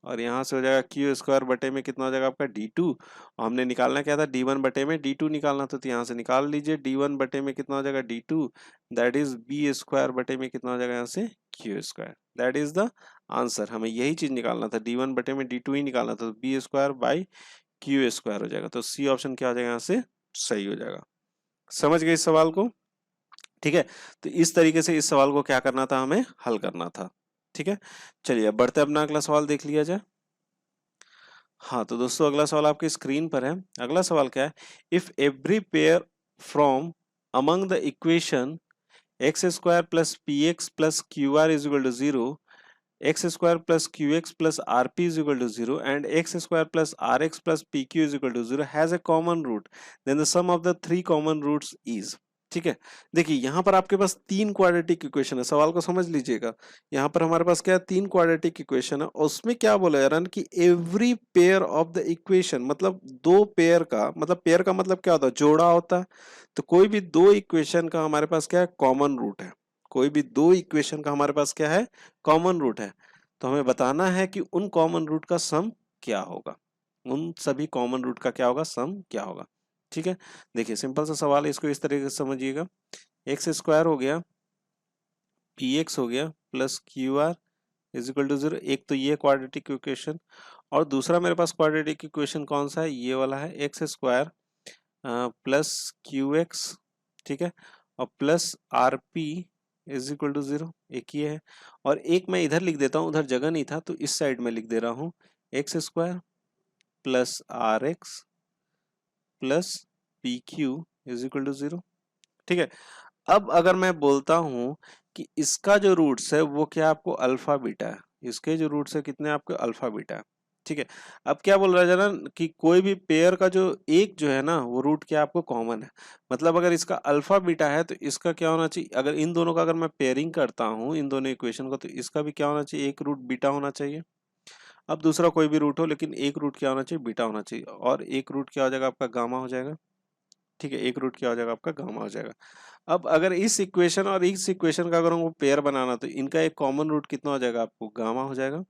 और यहाँ से हो जाएगा क्यू स्क्वायर बटे में कितना हो जाएगा आपका d2, और हमने निकालना क्या था, d1 बटे में d2 निकालना था, तो यहाँ से निकाल लीजिए d1 बटे में कितना हो जाएगा d2, that is B square बटे में कितना हो जाएगा यहाँ से Q square, that is the answer, हमें यही चीज निकालना था, d1 बटे में d2 ही निकालना था, तो b square by q square हो जाएगा, तो सी ऑप्शन क्या हो जाएगा यहाँ से सही हो जाएगा। समझ गए इस सवाल को, ठीक है, तो इस तरीके से इस सवाल को क्या करना था, हमें हल करना था, ठीक है। चलिए अब बढ़ते अपना अगला सवाल देख लिया जाए। हाँ तो दोस्तों अगला सवाल आपकी स्क्रीन पर है। अगला सवाल क्या है, if every pair from among the equation x square plus p x plus q r is equal to 0, x square plus q x plus r p is equal to 0 and x square plus r x plus p q is equal to 0 has a common root, then the sum of the three common roots is. ठीक है, देखिए यहाँ पर आपके पास तीन quadratic equation है, सवाल को समझ लीजिएगा। यहाँ पर हमारे पास क्या है, तीन क्वाड्रेटिक इक्वेशन है, उसमें क्या बोला जा रहा है कि every pair of the equation, मतलब दो पेयर का, मतलब पेयर का मतलब क्या होता है, जोड़ा होता है, तो कोई भी दो इक्वेशन का हमारे पास क्या है, कॉमन रूट है, कोई भी दो इक्वेशन का हमारे पास क्या है, कॉमन रूट है, तो हमें बताना है कि उन कॉमन रूट का सम क्या होगा, उन सभी कॉमन रूट का क्या होगा, सम क्या होगा। ठीक है, देखिए सिंपल सा सवाल है, इसको इस तरीके से समझिएगा, एक्स स्क्वायर हो गया, पी एक्स हो गया plus q r is equal to 0, एक तो ये क्वाड्रेटिक इक्वेशन, और दूसरा मेरे पास क्वाड्रेटिक इक्वेशन कौन सा है, ये वाला है, x square plus q x, ठीक है, और plus r p is equal to 0, एक ये है, और एक मैं इधर लिख देता हूँ, उधर जगह नहीं था तो इस साइड में लिख दे रहा हूँ, x square plus r x plus p q is equal to 0। ठीक है, अब अगर मैं बोलता हूं कि इसका जो रूट्स है वो क्या आपको अल्फा बीटा है, इसके जो रूट्स है कितने आपके अल्फा बीटा है। ठीक है, अब क्या बोल रहा है जाना कि कोई भी पेयर का जो एक जो है ना वो रूट क्या आपको कॉमन है, मतलब अगर इसका अल्फा बीटा है तो इसका क्या होना चाहिए, अगर इन दोनों का अगर मैं पेयरिंग करता हूं इन दोनों इक्वेशन को, तो इसका भी क्या होना चाहिए, एक रूट बीटा होना चाहिए। अब दूसरा कोई भी रूट हो लेकिन एक रूट क्या होना चाहिए, बीटा होना चाहिए, और एक रूट क्या हो जाएगा आपका गामा हो जाएगा। ठीक है, एक रूट क्या हो जाएगा आपका गामा हो जाएगा। अब अगर इस इक्वेशन और इस इक्वेशन का अगर हमको पेयर बनाना तो इनका एक कॉमन रूट कितना हो जाएगा, आपको गामा हो जाएगा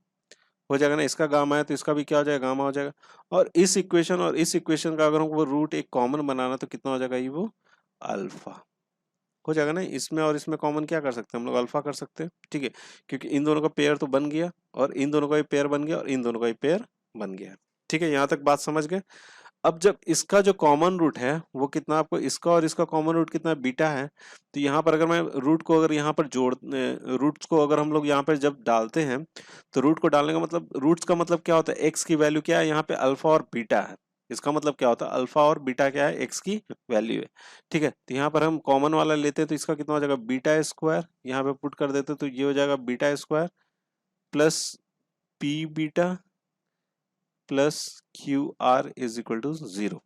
ना, इसका गामा है तो इसका भी क्या हो जाएगा, गामा हो जाएगा। और इस इक्वेशन और इस इक्वेशन का अगर हमको रूट एक कॉमन बनाना तो कितना हो जाएगा, ये वो अल्फा हो जाएगा ना, इसमें और इसमें कॉमन क्या कर सकते हैं हम लोग, अल्फा कर सकते हैं। ठीक है, क्योंकि इन दोनों का पेयर तो बन गया, और इन दोनों का भी पेयर बन गया, और इन दोनों का भी पेयर बन गया। ठीक है, यहाँ तक बात समझ गए। अब जब इसका जो कॉमन रूट है वो कितना, आपको इसका और इसका कॉमन रूट कितना बीटा है, तो यहाँ पर अगर मैं रूट को अगर यहाँ पर रूट्स को अगर हम लोग यहाँ पर जब डालते हैं तो रूट को डालने का मतलब, रूट्स का मतलब क्या होता है, एक्स की वैल्यू क्या है, यहाँ पे अल्फा और बीटा है, इसका मतलब क्या होता है, अल्फा और बीटा क्या है, एक्स की वैल्यू है। ठीक है, तो यहाँ पर हम कॉमन वाला लेते हैं तो इसका कितना हो जाएगा, बीटा स्क्वायर, यहाँ पे पुट कर देते तो ये हो जाएगा beta square plus p beta plus q r is equal to 0,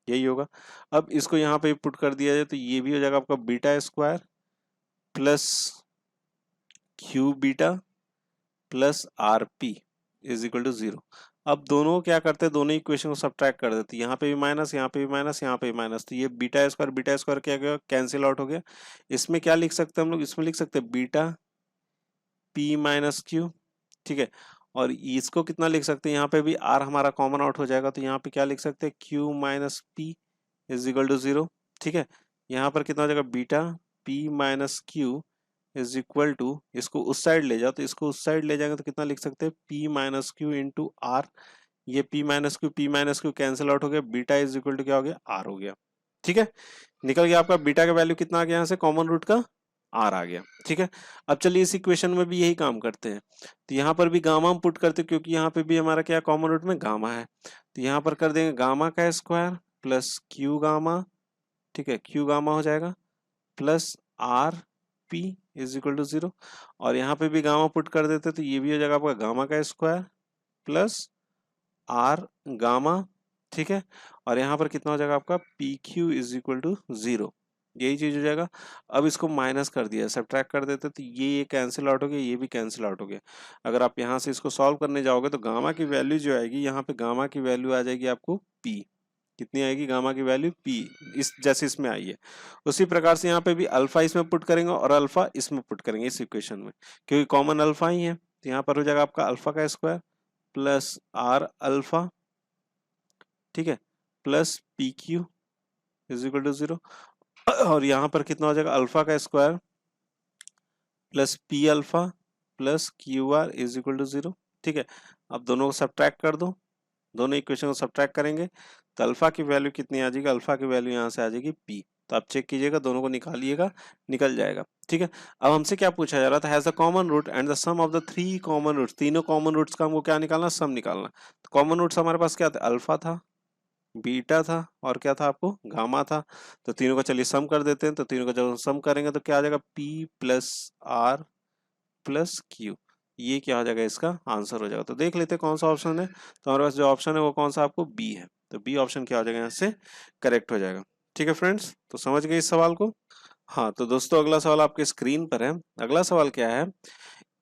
यही होगा। अब इसको यहाँ पे पुट कर दिया जाए तो ये भी हो जाएगा आपका beta square plus q beta plus r p is equal to 0। अब दोनों क्या करते हैं, दोनों इक्वेशन को सब्ट्रैक्ट कर देते हैं, यहाँ पे भी माइनस, यहाँ पे भी माइनस, यहाँ पे भी माइनस, तो ये बीटा स्क्वायर क्या गया, कैंसिल आउट हो गया। इसमें क्या लिख सकते हैं हम लोग, इसमें लिख सकते हैं बीटा पी माइनस क्यू, ठीक है। और इसको कितना लिख सकते हैं, यहाँ पे भी आर हमारा कॉमन आउट हो जाएगा, तो यहाँ पे क्या लिख सकते हैं, q minus p is equal to 0, ठीक है। यहाँ पर कितना हो जाएगा, beta p minus q is equal to, इसको उस साइड ले जाओ, तो इसको उस साइड ले जाएंगे तो कितना लिख सकते हैं, p minus q into r. ये p minus q cancel out हो गया, बीटा इज इक्वल टू क्या हो गया, आर हो गया, ठीक है। निकल गया आपका बीटा का वैल्यू कितना आ गया, यहाँ से कॉमन रूट का आर आ गया, ठीक है। अब चलिए इस इक्वेशन में भी यही काम करते हैं, तो यहाँ पर भी गामा हम पुट करते हैं, क्योंकि यहाँ पे भी हमारा क्या कॉमन रूट में गामा है, तो यहाँ पर कर देंगे गामा का स्क्वायर प्लस क्यू गामा, ठीक है, क्यू गामा हो जाएगा plus r p is equal to 0। और यहाँ पे भी गामा पुट कर देते तो ये भी हो जाएगा आपका गामा का स्क्वायर प्लस आर गामा, ठीक है। और यहाँ पर कितना हो जाएगा आपका p q is equal to 0, यही चीज हो जाएगा। अब इसको माइनस कर दिया, सब्ट्रैक्ट कर देते तो ये कैंसिल आउट हो गया, ये भी कैंसिल आउट हो गया। अगर आप यहाँ से इसको सॉल्व करने जाओगे तो गामा की वैल्यू जो आएगी, यहाँ पे गामा की वैल्यू आ जाएगी आपको पी, कितनी आएगी गामा की वैल्यू पी, इस जैसे इसमें आई है उसी प्रकार से यहाँ पे भी अल्फा इसमें पुट करेंगे और अल्फा इसमें पुट करेंगे इस इक्वेशन में, क्योंकि कॉमन अल्फा ही है, तो यहाँ पर हो जाएगा आपका अल्फा का स्क्वायर प्लस आर अल्फा, ठीक है, plus p q is equal to 0। और यहाँ पर कितना हो जाएगा, अल्फा का square plus p alpha plus q r is equal to 0, ठीक है। अब दोनों को सब्ट्रैक्ट कर दो, दोनों इक्वेशन को सब्ट्रैक्ट करेंगे तो अल्फा की वैल्यू कितनी आ जाएगी, अल्फा की वैल्यू यहाँ से आ जाएगी पी, तो आप चेक कीजिएगा, दोनों को निकालिएगा, निकल जाएगा, ठीक है। अब हमसे क्या पूछा जा रहा था, has the common root and the sum of the three common roots, तीनों कॉमन रूट्स का हमको क्या निकालना, सम निकालना। तो कॉमन रूट्स हमारे पास क्या था, अल्फा था, बीटा था और क्या था आपको, गामा था। तो तीनों का चलिए सम कर देते हैं, तो तीनों का जब सम करेंगे तो क्या आ जाएगा, p plus r plus q, ये क्या हो जाएगा, इसका आंसर हो जाएगा। तो देख लेते हैं कौन सा ऑप्शन है, तो हमारे पास जो ऑप्शन है वो कौन सा, आपको बी है, तो बी ऑप्शन क्या हो जाएगा, यहाँ से करेक्ट हो जाएगा, ठीक है फ्रेंड्स। तो समझ गए इस सवाल को। हाँ तो दोस्तों अगला सवाल आपके स्क्रीन पर है। अगला सवाल क्या है,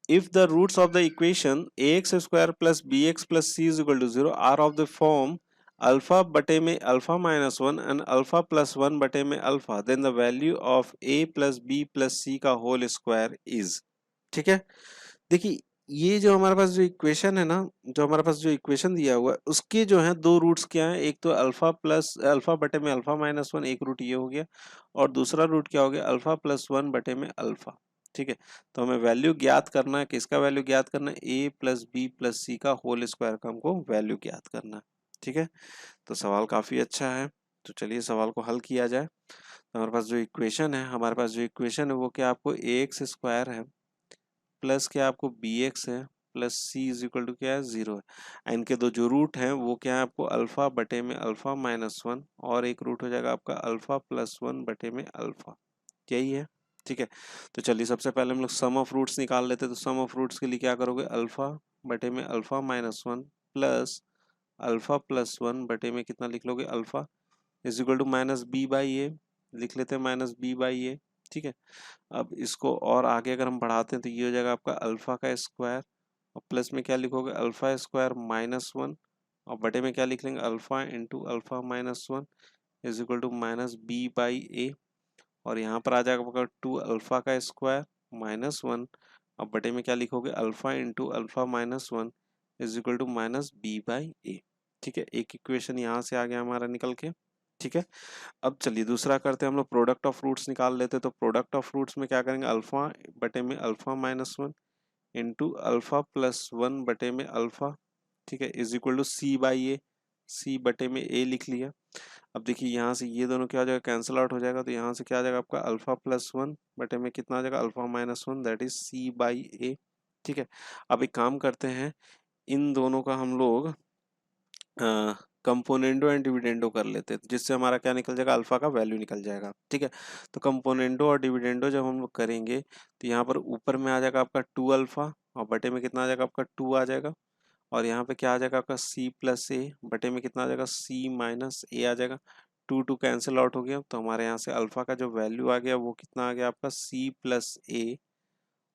if the roots of the equation ax square plus b x plus c is equal to 0 are of the form alpha बटे में alpha minus 1 and alpha plus 1 बटे में alpha, then the value of a plus b plus c का whole square is, ठीक है। देखिए ये जो हमारे पास जो इक्वेशन है ना, जो हमारे पास जो इक्वेशन दिया हुआ है उसके जो है दो रूट्स क्या है, एक तो अल्फा बटे में अल्फा माइनस 1, एक रूट ये हो गया, और दूसरा रूट क्या हो गया, अल्फा प्लस 1 बटे में अल्फा, ठीक है। तो हमें वैल्यू ज्ञात करना है, किसका वैल्यू ज्ञात करना है, ए प्लस बी प्लस सी का होल स्क्वायर का हमको वैल्यू ज्ञात करना है, ठीक है। तो सवाल काफी अच्छा है, तो चलिए सवाल को हल किया जाए। तो हमारे पास जो इक्वेशन है, वो क्या, आपको ए एक्स स्क्वायर है प्लस क्या आपको बी एक्स है plus c is equal to क्या है, 0 है। इनके दो जो रूट हैं वो क्या है, आपको अल्फा बटे में अल्फा माइनस 1 और एक रूट हो जाएगा आपका अल्फा प्लस 1 बटे में अल्फा, यही है, ठीक है। तो चलिए सबसे पहले हम लोग सम ऑफ रूट्स निकाल लेते हैं। तो सम ऑफ रूट्स के लिए क्या करोगे, अल्फा बटे में alpha minus 1 plus alpha plus 1 बटे में कितना लिख लोगे, alpha is equal to minus b by a, लिख लेते हैं माइनस बी बाई ए, ठीक है। अब इसको और आगे अगर हम बढ़ाते हैं तो ये हो जाएगा आपका अल्फा का स्क्वायर और प्लस में क्या लिखोगे, अल्फा स्क्वायर माइनस 1 और बटे में क्या लिख लेंगे, alpha into alpha minus 1 is equal to minus b by a, और यहाँ पर आ जाएगा आपका 2 अल्फा का स्क्वायर माइनस 1 और बटे में क्या लिखोगे, alpha into alpha minus 1 is equal to minus b by a, ठीक है। एक इक्वेशन यहाँ से आ गया हमारा निकल के, ठीक है। अब चलिए दूसरा करते हैं हम लोग, प्रोडक्ट ऑफ रूट्स निकाल लेते हैं। तो प्रोडक्ट ऑफ रूट्स में क्या करेंगे, अल्फा बटे में alpha minus 1 into alpha plus 1 बटे में अल्फा, ठीक है, is equal to c by a, c बटे में ए लिख लिया। अब देखिए यहाँ से ये दोनों क्या हो जाएगा, कैंसिल आउट हो जाएगा, तो यहाँ से क्या आ जाएगा आपका अल्फा प्लस 1 बटे में कितना आ जाएगा, alpha minus 1 that is c by a, ठीक है। अब एक काम करते हैं, इन दोनों का हम लोग कंपोनेंडो एंड डिविडेंडो कर लेते हैं, जिससे हमारा क्या निकल जाएगा, अल्फा का वैल्यू निकल जाएगा। ठीक है, तो कंपोनेंडो और डिविडेंडो जब हम लोग करेंगे तो यहाँ पर ऊपर में आ जाएगा आपका 2 अल्फा और बटे में कितना आ जाएगा आपका 2 आ जाएगा, और यहाँ पे क्या आ जाएगा आपका c प्लस ए बटे में कितना आ जाएगा c माइनस ए आ जाएगा। 2 कैंसिल आउट हो गया, तो हमारे यहाँ से अल्फा का जो वैल्यू आ गया वो कितना आ गया आपका c प्लस ए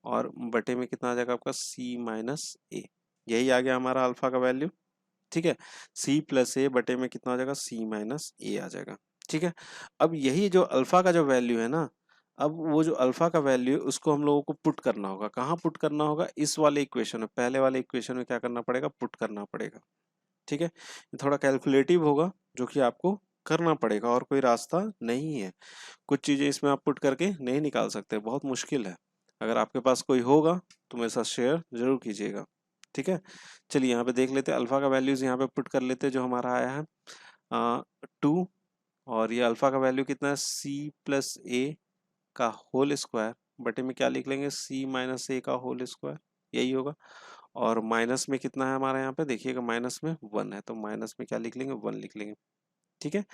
और बटे में कितना आ जाएगा आपका c माइनस ए। यही आ गया हमारा अल्फा का वैल्यू। ठीक है, c प्लस ए बटे में कितना आ जाएगा c माइनस ए आ जाएगा। ठीक है, अब यही जो अल्फा का जो वैल्यू है ना, अब वो जो अल्फा का वैल्यू है उसको हम लोगों को पुट करना होगा। कहाँ पुट करना होगा, इस वाले इक्वेशन में, पहले वाले इक्वेशन में क्या करना पड़ेगा, पुट करना पड़ेगा। ठीक है, ये थोड़ा कैलकुलेटिव होगा जो कि आपको करना पड़ेगा और कोई रास्ता नहीं है। कुछ चीजें इसमें आप पुट करके नहीं निकाल सकते, बहुत मुश्किल है। अगर आपके पास कोई होगा तो मेरे साथ शेयर जरूर कीजिएगा। ठीक है, चलिए यहाँ पे देख लेते हैं, अल्फा का वैल्यूज यहाँ पे पुट कर लेते हैं। जो हमारा आया है 2, और ये अल्फा का वैल्यू कितना है c प्लस ए का होल स्क्वायर बटे में क्या लिख लेंगे c माइनस ए का होल स्क्वायर, यही होगा। और माइनस में कितना है हमारे यहाँ पे देखिएगा, माइनस में 1 है, तो माइनस में क्या लिख लेंगे, 1 लिख लेंगे। ठीक है,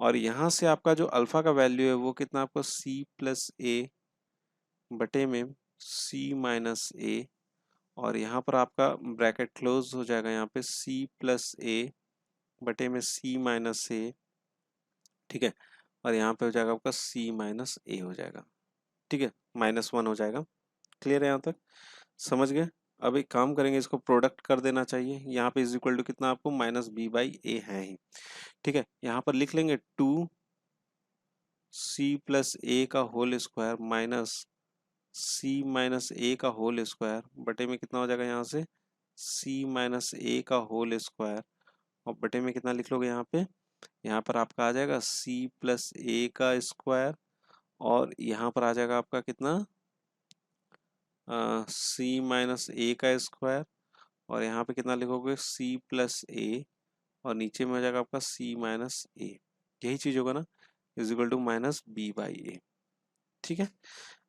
और यहाँ से आपका जो अल्फा का वैल्यू है वो कितना आपको c प्लस ए बटे में c माइनस ए, और यहाँ पर आपका ब्रैकेट क्लोज हो जाएगा, यहाँ पे c प्लस ए बटे में c माइनस ए। ठीक है, और यहाँ पे हो जाएगा आपका c माइनस ए हो जाएगा। ठीक है, -1 हो जाएगा। क्लियर है यहाँ तक, समझ गए। अब एक काम करेंगे, इसको प्रोडक्ट कर देना चाहिए। यहाँ पे इज इक्वल टू कितना आपको माइनस बी बाई ए है ही। ठीक है, यहाँ पर लिख लेंगे 2 c प्लस ए का whole square minus c minus a का होल स्क्वायर बटे में कितना हो जाएगा यहाँ से c माइनस ए का होल स्क्वायर, और बटे में कितना लिख लोगे यहाँ पे, यहाँ पर आपका आ जाएगा c प्लस ए का स्क्वायर, और यहाँ पर आ जाएगा आपका कितना c माइनस ए का स्क्वायर, और यहाँ पे कितना लिखोगे c प्लस ए, और नीचे में हो जाएगा आपका c माइनस ए। यही चीज होगा ना, is equal to minus b by a. ठीक है,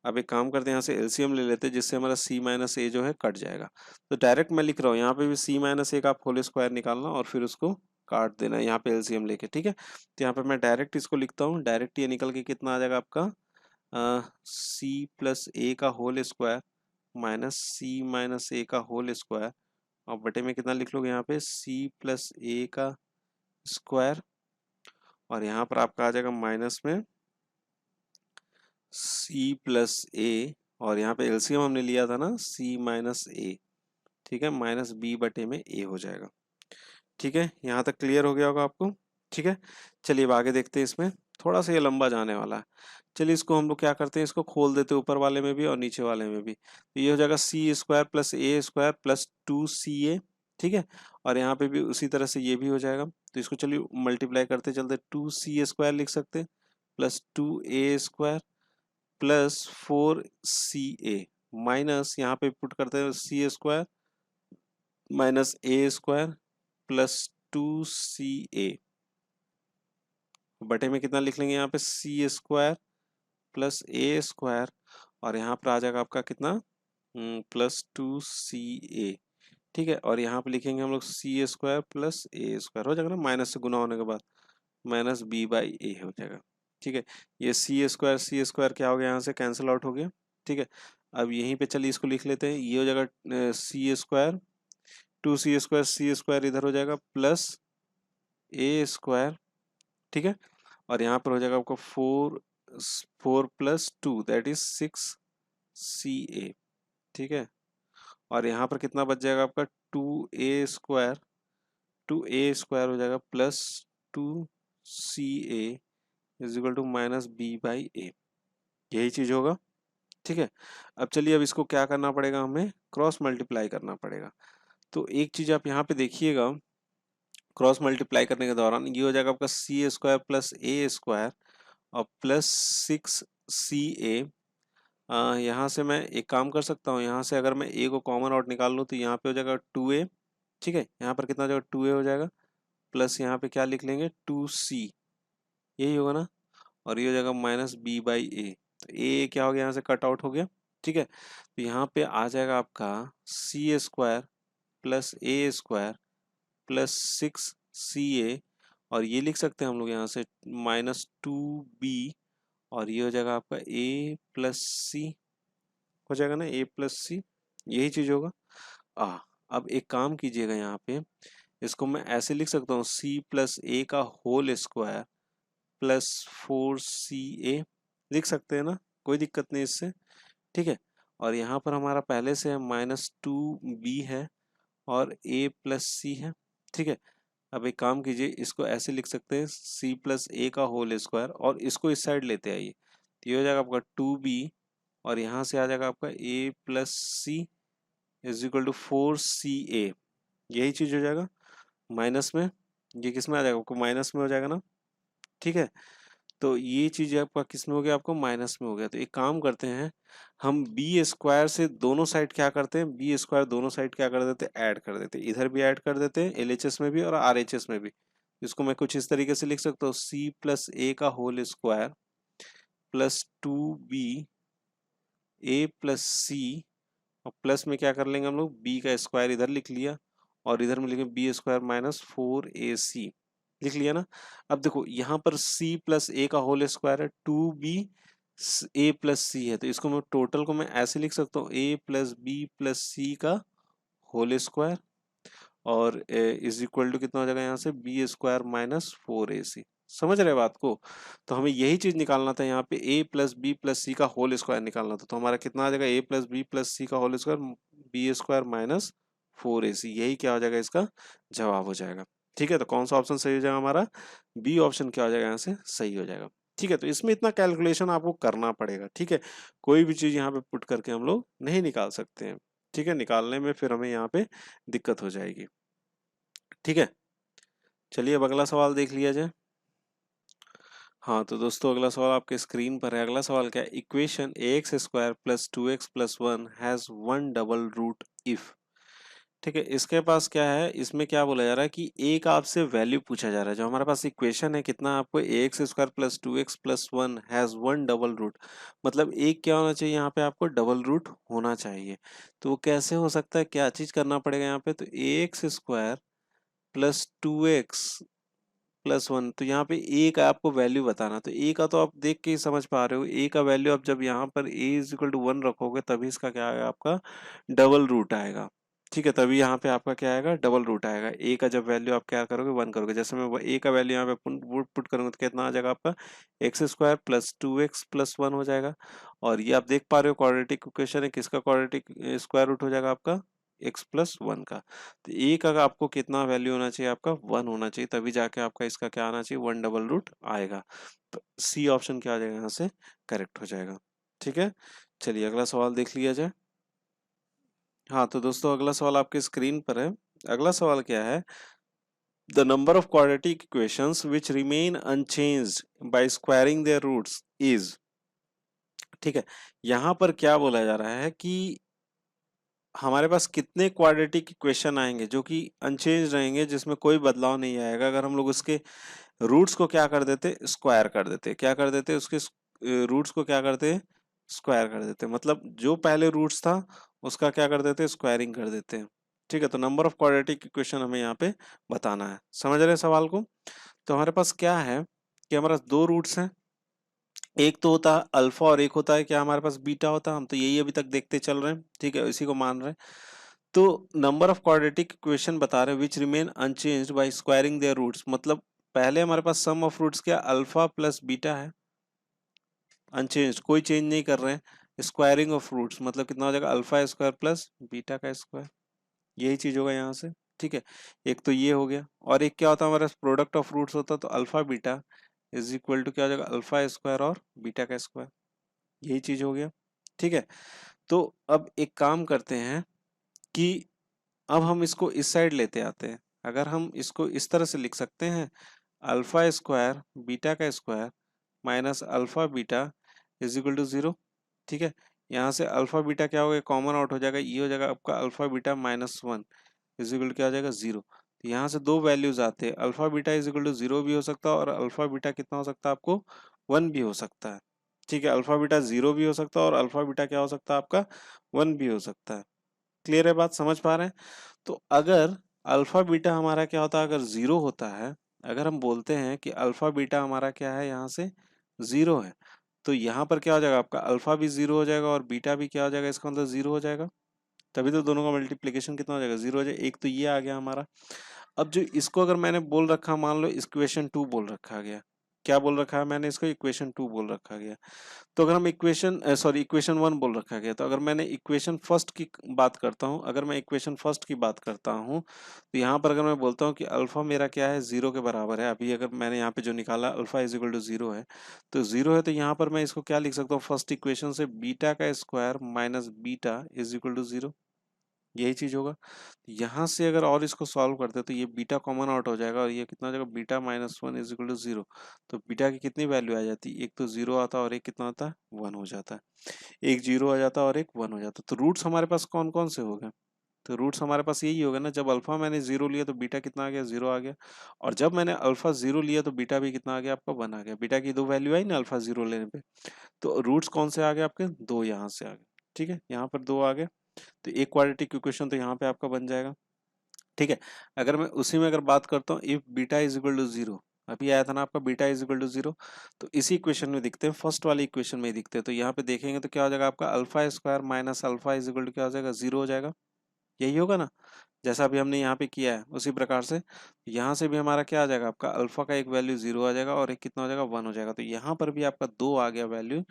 अब एक काम करते हैं, यहाँ से एलसीएम ले लेते हैं, जिससे हमारा c माइनस ए जो है कट जाएगा। तो डायरेक्ट मैं लिख रहा हूँ, यहाँ पे भी c माइनस ए का आप होल स्क्वायर निकालना और फिर उसको काट देना है यहाँ पे एलसीएम लेके। ठीक है, तो यहाँ पे मैं डायरेक्ट इसको लिखता हूँ, डायरेक्ट ये निकल के कितना आ जाएगा आपका c प्लस ए का whole square minus C minus a का होल स्क्वायर, और बटे में कितना लिख लोगे यहाँ पे c प्लस ए का स्क्वायर, और यहाँ पर आपका आ जाएगा माइनस में c प्लस ए, और यहाँ पे एलसीएम हमने लिया था ना c माइनस ए। ठीक है, माइनस बी बटे में ए हो जाएगा। ठीक है, यहाँ तक क्लियर हो गया होगा आपको। ठीक है, चलिए अब आगे देखते हैं, इसमें थोड़ा सा ये लंबा जाने वाला है। चलिए इसको हम लोग क्या करते हैं, इसको खोल देते हैं ऊपर वाले में भी और नीचे वाले में भी। तो ये हो जाएगा सी स्क्वायर प्लस ए स्क्वायर प्लस 2ca। ठीक है, और यहाँ पे भी उसी तरह से ये भी हो जाएगा। तो इसको चलिए मल्टीप्लाई करते चलते, 2c स्क्वायर लिख सकते हैं plus 2a square plus 4ca minus यहाँ पे पुट करते हैं c स्क्वायर माइनस ए स्क्वायर प्लस 2ca बटे में कितना लिख लेंगे यहाँ पे c स्क्वायर प्लस ए स्क्वायर, और यहाँ पर आ जाएगा आपका कितना प्लस 2ca। ठीक है, और यहाँ पे लिखेंगे हम लोग c स्क्वायर प्लस ए स्क्वायर, हो जाएगा ना, माइनस से गुना होने के बाद माइनस बी बाई ए हो जाएगा। ठीक है, ये सी स्क्वायर क्या हो गया, यहाँ से कैंसिल आउट हो गया। ठीक है, अब यहीं पे चलिए इसको लिख लेते हैं, ये हो जाएगा सी स्क्वायर 2c स्क्वायर सी स्क्वायर इधर हो जाएगा प्लस ए स्क्वायर। ठीक है, और यहाँ पर हो जाएगा आपको 4 प्लस 2 दैट इज 6ca। ठीक है, और यहाँ पर कितना बच जाएगा आपका 2a स्क्वायर हो जाएगा plus 2ca is equal to minus b by a. यही चीज होगा। ठीक है, अब चलिए अब इसको क्या करना पड़ेगा, हमें क्रॉस मल्टीप्लाई करना पड़ेगा। तो एक चीज आप यहाँ पे देखिएगा, क्रॉस मल्टीप्लाई करने के दौरान ये हो जाएगा आपका सी स्क्वायर प्लस ए स्क्वायर और प्लस 6ca। यहाँ से मैं एक काम कर सकता हूँ, यहाँ से अगर मैं a को कॉमन आउट निकाल लूँ तो यहाँ पे हो जाएगा 2a। ठीक है, यहाँ पर कितना हो जाएगा 2a हो जाएगा प्लस यहाँ पे क्या लिख लेंगे 2c, यही होगा ना, और ये हो जाएगा माइनस बी बाई ए। तो a क्या हो गया, यहाँ से कट आउट हो गया। ठीक है, तो यहाँ पे आ जाएगा आपका सी स्क्वायर प्लस ए स्क्वायर प्लस 6ca और ये लिख सकते हैं हम लोग यहाँ से -2b, और ये हो जाएगा आपका a प्लस सी, हो जाएगा ना a प्लस सी, यही चीज होगा। अब एक काम कीजिएगा, यहाँ पे इसको मैं ऐसे लिख सकता हूँ c प्लस ए का होल स्क्वायर प्लस 4ca, लिख सकते हैं ना, कोई दिक्कत नहीं इससे, ठीक है। और यहाँ पर हमारा पहले से है -2b है और a प्लस सी है, ठीक है। अब एक काम कीजिए, इसको ऐसे लिख सकते हैं c प्लस ए का होल स्क्वायर, और इसको इस साइड लेते आइए, तो ये हो जाएगा आपका 2b, और यहाँ से आ जाएगा आपका a plus c is equal to 4ca, यही चीज हो जाएगा माइनस में, ये किस में आ जाएगा आपको, माइनस में हो जाएगा ना, ठीक है। तो ये चीज आपका किस में हो गया, आपको माइनस में हो गया। तो एक काम करते हैं, हम बी स्क्वायर से दोनों साइड क्या करते हैं, बी स्क्वायर दोनों साइड क्या कर देते हैं, ऐड कर देते हैं, इधर भी ऐड कर देते हैं एलएचएस में भी और आरएचएस में भी। इसको मैं कुछ इस तरीके से लिख सकता हूँ, सी प्लस ए का होल स्क्वायर प्लस 2b ए प्लस सी, और प्लस में क्या कर लेंगे हम लोग, बी का स्क्वायर इधर लिख लिया, और इधर में लिखेंगे बी स्क्वायर माइनस 4ac, लिख लिया ना। अब देखो यहाँ पर c प्लस ए का होल स्क्वायर है, 2b a प्लस सी है, तो इसको मैं टोटल को मैं ऐसे लिख सकता हूँ, a plus b plus c का होल स्क्वायर, और इज इक्वल टू कितना हो जाएगा यहाँ से, बी स्क्वायर माइनस 4ac। समझ रहे बात को। तो हमें यही चीज निकालना था, यहाँ पे a plus b plus c का होल स्क्वायर निकालना था, तो हमारा कितना आ जाएगा, a plus b plus c का whole square b square minus 4ac, यही क्या हो जाएगा, इसका जवाब हो जाएगा। ठीक है, तो कौन सा ऑप्शन सही हो जाएगा हमारा, बी ऑप्शन क्या हो जाएगा यहाँ से सही हो जाएगा। ठीक है, तो इसमें इतना कैलकुलेशन आपको करना पड़ेगा, ठीक है, कोई भी चीज यहाँ पे पुट करके हम लोग नहीं निकाल सकते हैं, ठीक है, निकालने में फिर हमें यहाँ पे दिक्कत हो जाएगी। ठीक है, चलिए अब अगला सवाल देख लिया जाए। हाँ तो दोस्तों, अगला सवाल आपके स्क्रीन पर है। अगला सवाल क्या है, equation ax square plus 2x plus 1 has one double root if. ठीक है, इसके पास क्या है, इसमें क्या बोला जा रहा है कि एक आपसे वैल्यू पूछा जा रहा है, जो हमारे पास इक्वेशन है कितना, आपको ax square plus 2x plus 1 has one double root, मतलब एक क्या होना चाहिए, यहाँ पे आपको डबल रूट होना चाहिए। तो वो कैसे हो सकता है, क्या चीज करना पड़ेगा यहाँ पे, तो ax square plus 2x plus 1, तो यहाँ पे ए का आपको वैल्यू बताना, तो ए का तो आप देख के ही समझ पा रहे हो, ए का वैल्यू आप जब यहाँ पर ए इज इक्वल टू 1 रखोगे तभी इसका क्या आएगा, आपका डबल रूट आएगा। ठीक है, तभी यहाँ पे आपका क्या आएगा, डबल रूट आएगा। ए का जब वैल्यू आप क्या करोगे, 1 करोगे, जैसे मैं ए का वैल्यू यहाँ पे पुट करूंगा तो कितना आ जाएगा आपका, x square plus 2x plus 1 हो जाएगा। और ये आप देख पा रहे हो क्वाड्रेटिक इक्वेशन है, किसका क्वाड्रेटिक स्क्वायर रूट हो जाएगा, आपका x प्लस 1 का। तो ए का आपको कितना वैल्यू होना चाहिए, आपका 1 होना चाहिए, तभी जाके आपका इसका क्या आना चाहिए, 1 डबल रूट आएगा। तो सी ऑप्शन क्या आ जाएगा, यहाँ से करेक्ट हो जाएगा। ठीक है, चलिए अगला सवाल देख लिया जाए। हाँ तो दोस्तों, अगला सवाल आपके स्क्रीन पर है। अगला सवाल क्या है, the number of quadratic equations which remain unchanged by squaring their roots is. ठीक है, यहाँ पर क्या बोला जा रहा है कि हमारे पास कितने क्वाड्रेटिक इक्वेशन आएंगे जो कि अनचेंज रहेंगे, जिसमें कोई बदलाव नहीं आएगा, अगर हम लोग उसके रूट्स को क्या कर देते, स्क्वायर कर देते, क्या कर देते, उसके रूट्स को क्या करते, स्क्वायर कर देते, मतलब जो पहले रूट्स था उसका क्या कर देते, स्क्वायरिंग कर देते हैं। ठीक है, तो नंबर ऑफ क्वाड्रेटिक इक्वेशन हमें यहाँ पे बताना है। समझ रहे हैं सवाल को। तो हमारे पास क्या है कि हमारे पास दो रूट्स हैं, एक तो होता है अल्फा और एक होता है क्या, हमारे पास बीटा होता है, हम तो यही अभी तक देखते चल रहे हैं, ठीक है, इसी को मान रहे हैं। तो नंबर ऑफ क्वाड्रेटिक इक्वेशन बता रहे हैं which remain unchanged by squaring their roots, मतलब पहले हमारे पास सम ऑफ रूट्स क्या, अल्फा प्लस बीटा है, अनचेंज्ड, कोई चेंज नहीं कर रहे हैं। स्क्वायरिंग ऑफ रूट्स मतलब कितना हो जाएगा, अल्फा स्क्वायर प्लस बीटा का स्क्वायर, यही चीज होगा यहाँ से। ठीक है, एक तो ये हो गया, और एक क्या होता है हमारे पास, प्रोडक्ट ऑफ रूट्स होता है, तो alpha beta is equal to क्या हो जाएगा, अल्फा स्क्वायर और बीटा का स्क्वायर, यही चीज हो गया। ठीक है, तो अब एक काम करते हैं कि अब हम इसको इस साइड लेते आते हैं। अगर हम इसको इस तरह से लिख सकते हैं, अल्फा स्क्वायर बीटा का square minus alpha beta is equal to 0। ठीक है, यहाँ से अल्फा बीटा क्या होगा, कॉमन आउट हो जाएगा, ये हो जाएगा आपका alpha beta minus 1 is equal to क्या हो जाएगा, 0। तो यहाँ से दो वैल्यूज आते हैं, alpha beta is equal to 0 भी हो सकता है, और अल्फा बीटा कितना हो सकता है आपको, 1 भी हो सकता है। ठीक है, अल्फा बीटा 0 भी हो सकता है, और अल्फा बीटा क्या हो सकता है आपका, 1 भी हो सकता है। क्लियर है बात, समझ पा रहे हैं। तो अगर अल्फा बीटा हमारा क्या होता है, अगर 0 होता है अगर हम बोलते हैं कि अल्फा बीटा हमारा क्या है, यहाँ से 0 है, तो यहाँ पर क्या हो जाएगा, आपका अल्फा भी 0 हो जाएगा और बीटा भी क्या हो जाएगा, इसका मतलब 0 हो जाएगा। तभी तो दोनों का मल्टीप्लीकेशन कितना हो जाएगा, 0 हो जाएगा। एक तो ये आ गया हमारा। अब जो इसको अगर मैंने बोल रखा, मान लो इक्वेशन 2 बोल रखा गया, क्या बोल रखा है मैंने, इसको इक्वेशन 2 बोल रखा गया। तो अगर हम इक्वेशन 1 बोल रखा गया, तो अगर मैंने इक्वेशन फर्स्ट की बात करता हूँ, अगर मैं इक्वेशन फर्स्ट की बात करता हूँ, तो यहाँ पर अगर मैं बोलता हूँ कि अल्फा मेरा क्या है, 0 के बराबर है, अभी अगर मैंने यहाँ पे जो निकाला अल्फा इज इक्वल टू 0 है, तो 0 है, तो यहाँ पर मैं इसको क्या लिख सकता हूँ, फर्स्ट इक्वेशन से बीटा का square minus beta is equal to 0, यही चीज होगा। यहाँ से अगर और इसको सॉल्व करते हैं, तो ये बीटा कॉमन आउट हो जाएगा और ये कितना हो जाएगा, beta minus 1 is equal to 0। तो बीटा की कितनी वैल्यू आ जाती है, एक तो 0 आता है और एक कितना आता है, 1 हो जाता है। एक 0 आ जाता है और एक 1 हो जाता है। तो रूट्स हमारे पास कौन कौन से हो गए, तो रूट्स हमारे पास यही होगा ना, जब अल्फा मैंने 0 लिया तो बीटा कितना आ गया, 0 आ गया, और जब मैंने अल्फा 0 लिया तो बीटा भी कितना आ गया, आपका 1 आ गया। बीटा की दो वैल्यू आई ना अल्फा 0 लेने पे, तो रूट्स कौन से आ गए आपके, दो यहाँ से आ गए। ठीक है, यहाँ पर दो आ गए, तो एक क्वाड्रेटिक इक्वेशन तो यहाँ पे आपका बन जाएगा। ठीक है, अगर मैं उसी में अगर बात करता हूँ, if beta is equal to 0, अभी आया था ना आपका बीटा इज इक्वल टू 0, तो इसी इक्वेशन में दिखते हैं, फर्स्ट वाली इक्वेशन में ही दिखते हैं। तो यहाँ पे देखेंगे तो क्या हो जाएगा, आपका alpha square minus alpha is equal to क्या हो जाएगा, 0 हो जाएगा। यही होगा ना, जैसा अभी हमने यहाँ पे किया है उसी प्रकार से यहाँ से भी हमारा क्या आ जाएगा, आपका अल्फा का एक वैल्यू 0 आ जाएगा और एक कितना हो जाएगा, 1 हो जाएगा। तो यहाँ पर भी आपका दो आ गया वैल्यू,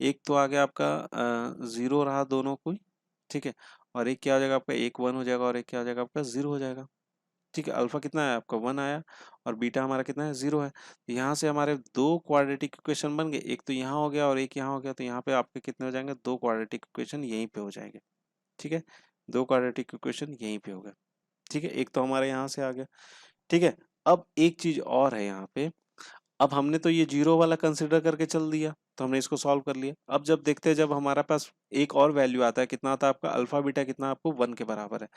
एक तो आ गया आपका 0 रहा दोनों कोई, ठीक है, और एक क्या हो जाएगा आपका, एक 1 हो जाएगा और एक क्या हो जाएगा आपका 0 हो जाएगा। ठीक है, अल्फा कितना है आपका 1 आया और बीटा हमारा कितना है, 0 है। तो यहाँ से हमारे दो क्वाड्रेटिक इक्वेशन बन गए, एक तो यहाँ हो गया और एक यहाँ हो गया, तो यहाँ पे आपके कितने हो जाएंगे, दो क्वाड्रेटिक इक्वेशन यहीं पे हो जाएंगे। ठीक है, दो क्वाड्रेटिक इक्वेशन यहीं पे हो गए। ठीक है, एक तो हमारे यहाँ से आ गया। ठीक है, अब एक चीज और है यहाँ पे, अब हमने तो ये जीरो वाला कंसिडर करके चल दिया, तो हमने इसको सॉल्व कर लिया। अब जब देखते हैं, जब हमारा पास एक और वैल्यू आता है, कितना आता है आपका, अल्फा बीटा कितना आपको 1 के बराबर है,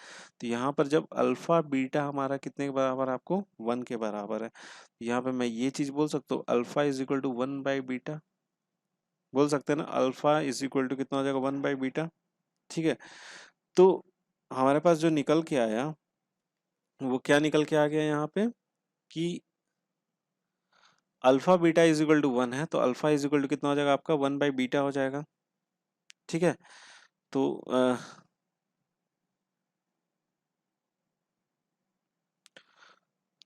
तो यहाँ पर जब अल्फा बीटा हमारा कितने के बराबर है, आपको 1 के बराबर है, यहाँ पे मैं ये चीज बोल सकता हूँ, alpha is equal to 1 by beta, बोल सकते हैं ना, अल्फा इज इक्वल टू कितना हो जाएगा, 1 बाई बीटा। ठीक है, तो हमारे पास जो निकल के आया, वो क्या निकल के आ गया यहाँ पे, कि alpha beta is equal to 1 है, तो अल्फा इज इक्वल टू कितना हो जाएगा आपका, 1 बाई बीटा हो जाएगा। ठीक है, तो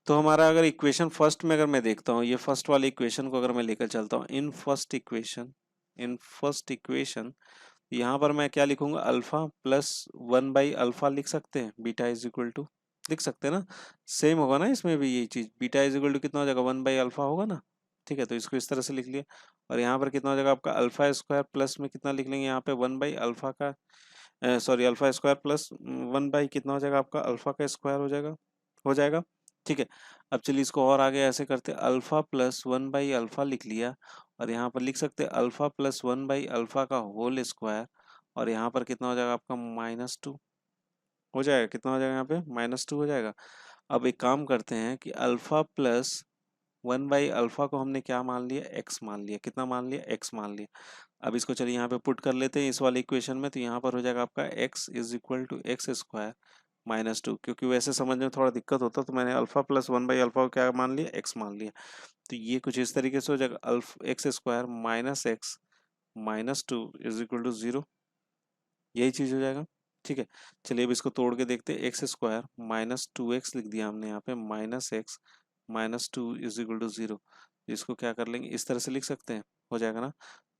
तो हमारा अगर इक्वेशन फर्स्ट में अगर मैं देखता हूँ, ये फर्स्ट वाले इक्वेशन को अगर मैं लेकर चलता हूँ, इन फर्स्ट इक्वेशन यहाँ पर मैं क्या लिखूंगा, अल्फा प्लस 1 बाई अल्फा लिख सकते हैं, बीटा इज इक्वल टू, लिख सकते हैं ना, सेम होगा ना इसमें भी यही चीज, बीटा इज इक्वल टू कितना हो जाएगा, 1 बाई अल्फा होगा ना। ठीक है, तो इसको इस तरह से लिख लिया, और यहाँ पर कितना हो जाएगा आपका, अल्फा स्क्वायर प्लस में कितना लिख लेंगे यहाँ पे, 1 बाई अल्फा का, sorry alpha square plus 1 by कितना हो जाएगा आपका, अल्फा का स्क्वायर हो जाएगा। ठीक है, अब चलिए इसको और आगे ऐसे करते, अल्फा प्लस 1 बाई अल्फा लिख लिया, और यहाँ पर लिख सकते हैं अल्फा प्लस 1 बाई अल्फा का होल स्क्वायर, और यहाँ पर कितना हो जाएगा आपका, -2 हो जाएगा, कितना हो जाएगा यहाँ पे, -2 हो जाएगा। अब एक काम करते हैं कि अल्फा प्लस 1 बाई अल्फा को हमने क्या मान लिया, एक्स मान लिया, कितना मान लिया, एक्स मान लिया। अब इसको चलिए यहाँ पे पुट कर लेते हैं इस वाले इक्वेशन में, तो यहाँ पर हो जाएगा आपका x is equal to x square -2, क्योंकि वैसे समझने में थोड़ा दिक्कत होता, तो मैंने अल्फा प्लस 1 बाई अल्फा को क्या मान लिया, x मान लिया। तो ये कुछ इस तरीके से हो जाएगा, alpha x square minus x -2 is equal to 0, यही चीज हो जाएगा। ठीक है, चलिए अब इसको तोड़ के देखते हैं, एक्स स्क्वायर -2x लिख दिया हमने यहाँ पे, -x -2 इज इक्वल टू 0। इसको क्या कर लेंगे, इस तरह से लिख सकते हैं, हो जाएगा ना,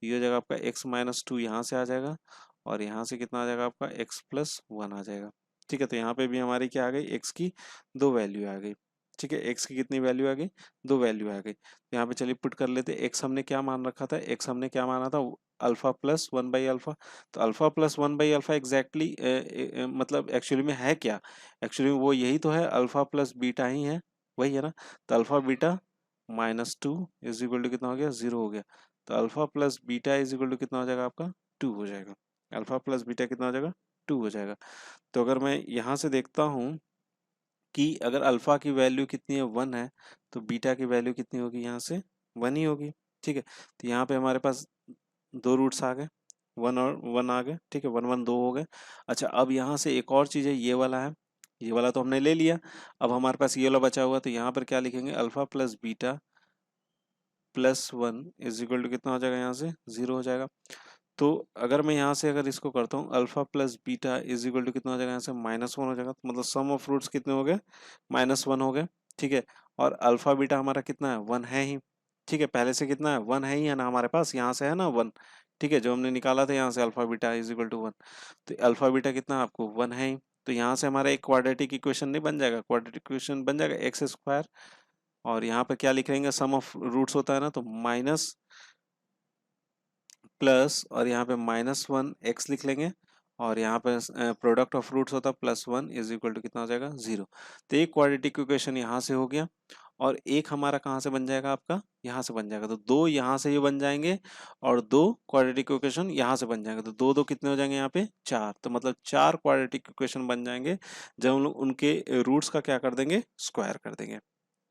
ये हो जाएगा आपका x -2 यहाँ से आ जाएगा, और यहाँ से कितना आ जाएगा आपका x+1 आ जाएगा। ठीक है, तो यहाँ पे भी हमारी क्या आ गई, x की दो वैल्यू आ गई। ठीक है, x की कितनी वैल्यू आ गई, दो वैल्यू आ गई। तो यहाँ पे चलिए पुट कर लेते, x हमने क्या मान रखा था, x हमने क्या माना था, अल्फा प्लस 1 बाई अल्फा। तो alpha plus 1 by alpha exactly मतलब एक्चुअली में है क्या, एक्चुअली में वो यही तो है, अल्फा प्लस बीटा ही है, वही है ना। तो alpha beta -2 is equal to कितना हो गया, 0 हो गया। तो alpha plus beta is equal to कितना हो जाएगा आपका, 2 हो जाएगा। अल्फा प्लस बीटा कितना हो जाएगा, 2 हो जाएगा। तो अगर मैं यहाँ से देखता हूँ कि अगर अल्फा की वैल्यू कितनी है, 1 है, तो बीटा की वैल्यू कितनी होगी, यहाँ से 1 ही होगी। ठीक है, तो यहाँ पे हमारे पास दो रूट्स आ गए, 1 और 1 आ गए। ठीक है, 1 1 दो हो गए। अच्छा, अब यहाँ से एक और चीज़ है, ये वाला है, ये वाला तो हमने ले लिया। अब हमारे पास ये वाला बचा हुआ, तो यहाँ पर क्या लिखेंगे, alpha plus beta plus 1 is equal to कितना हो जाएगा, यहाँ से 0 हो जाएगा। तो अगर मैं यहाँ से अगर इसको करता हूँ, alpha plus beta is equal to कितना हो जाएगा, यहाँ से -1 हो जाएगा। तो मतलब सम ऑफ रूट्स कितने हो गए, -1 हो गए। ठीक है, और अल्फा बीटा हमारा कितना है, 1 है ही। ठीक है, पहले से कितना है, 1 है ही है ना हमारे पास, यहाँ से है ना 1। ठीक है, जो हमने निकाला था यहाँ से alpha beta is equal to 1, तो अल्फा बीटा कितना है आपको, 1 है ही। तो यहाँ से हमारा एक क्वाड्रेटिक इक्वेशन नहीं बन जाएगा, क्वाड्रेटिक इक्वेशन बन जाएगा एक्स स्क्वायर। और यहाँ पे क्या लिख लेंगे, सम ऑफ रूट्स होता है ना, तो माइनस प्लस और यहाँ पे -1 एक्स लिख लेंगे, और यहाँ पे प्रोडक्ट ऑफ रूट्स होता है +1 इज इक्वल टू कितना हो जाएगा, 0। तो एक क्वाड्रेटिक इक्वेशन यहाँ से हो गया, और एक हमारा कहाँ से बन जाएगा, आपका यहाँ से बन जाएगा। तो दो यहाँ से ये बन जाएंगे, और दो क्वाड्रेटिक इक्वेशन यहाँ से बन जाएंगे। तो दो दो कितने हो जाएंगे यहाँ पे, 4। तो मतलब 4 क्वाड्रेटिक इक्वेशन बन जाएंगे जब हम लोग उनके रूट्स का क्या कर देंगे, स्क्वायर कर देंगे।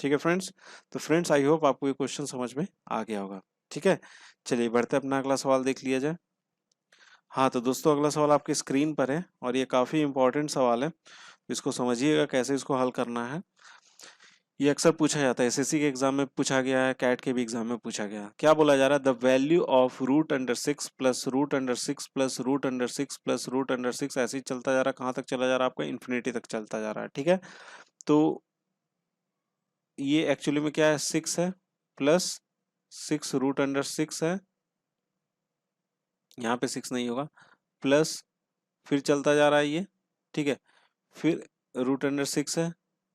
ठीक है फ्रेंड्स, तो फ्रेंड्स आई होप आपको ये क्वेश्चन समझ में आ गया होगा। ठीक है, चलिए बढ़ते अपना अगला सवाल देख लिया जाए। हाँ तो दोस्तों, अगला सवाल आपकी स्क्रीन पर है, और ये काफ़ी इंपॉर्टेंट सवाल है, इसको समझिएगा कैसे इसको हल करना है। ये अक्सर पूछा जाता है, एसएससी के एग्जाम में पूछा गया है, कैट के भी एग्जाम में पूछा गया है। क्या बोला जा रहा है, the value of √6 plus √6 plus √6 plus √6, ऐसे ही चलता जा रहा है। कहाँ तक चला जा रहा है आपका, इन्फिनिटी तक चलता जा रहा है। ठीक है, तो ये एक्चुअली में क्या है, 6 है, प्लस 6 √6 है, यहाँ पे 6 नहीं होगा, प्लस फिर चलता जा रहा है ये। ठीक है, फिर √6 है,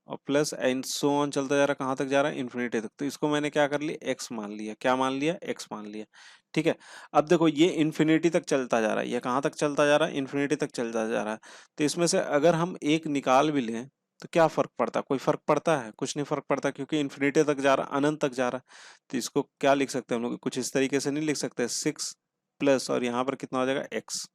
और प्लस एंड सो ऑन चलता जा रहा है। कहाँ तक जा रहा है, इन्फिनिटी तक। तो इसको मैंने क्या कर लिया, एक्स मान लिया। क्या मान लिया, एक्स मान लिया। ठीक है, अब देखो ये इन्फिनिटी तक चलता जा रहा है, ये कहाँ तक चलता जा रहा है, इन्फिनिटी तक चलता जा रहा है। तो इसमें से अगर हम एक निकाल भी लें तो क्या फर्क पड़ता है, कोई फर्क पड़ता है, कुछ नहीं फर्क पड़ता, क्योंकि इन्फिनिटी तक जा रहा है, अनंत तक जा रहा है। तो इसको क्या लिख सकते हैं हम लोग, कुछ इस तरीके से नहीं लिख सकते, 6 प्लस और यहाँ पर कितना हो जाएगा, x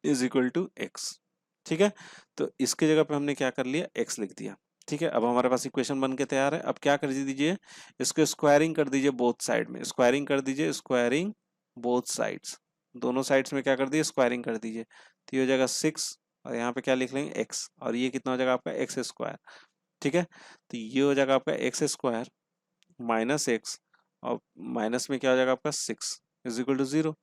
is equal to x. ठीक है, तो इसके जगह पे हमने क्या कर लिया, एक्स लिख दिया। ठीक है, अब हमारे पास इक्वेशन बन के तैयार है। अब क्या कर दीजिए, इसको स्क्वायरिंग कर दीजिए बोथ साइड में, स्क्वायरिंग कर दीजिए, स्क्वायरिंग बोथ साइड्स, दोनों साइड्स में क्या कर दीजिए, स्क्वायरिंग कर दीजिए। तो ये हो जाएगा 6, और यहाँ पे क्या लिख लेंगे, एक्स, और ये कितना हो जाएगा आपका, एक्स स्क्वायर। ठीक है, तो ये हो जाएगा आपका एक्स स्क्वायर माइनस एक्स, और माइनस में क्या हो जाएगा आपका 6 इज इक्वल टू 0।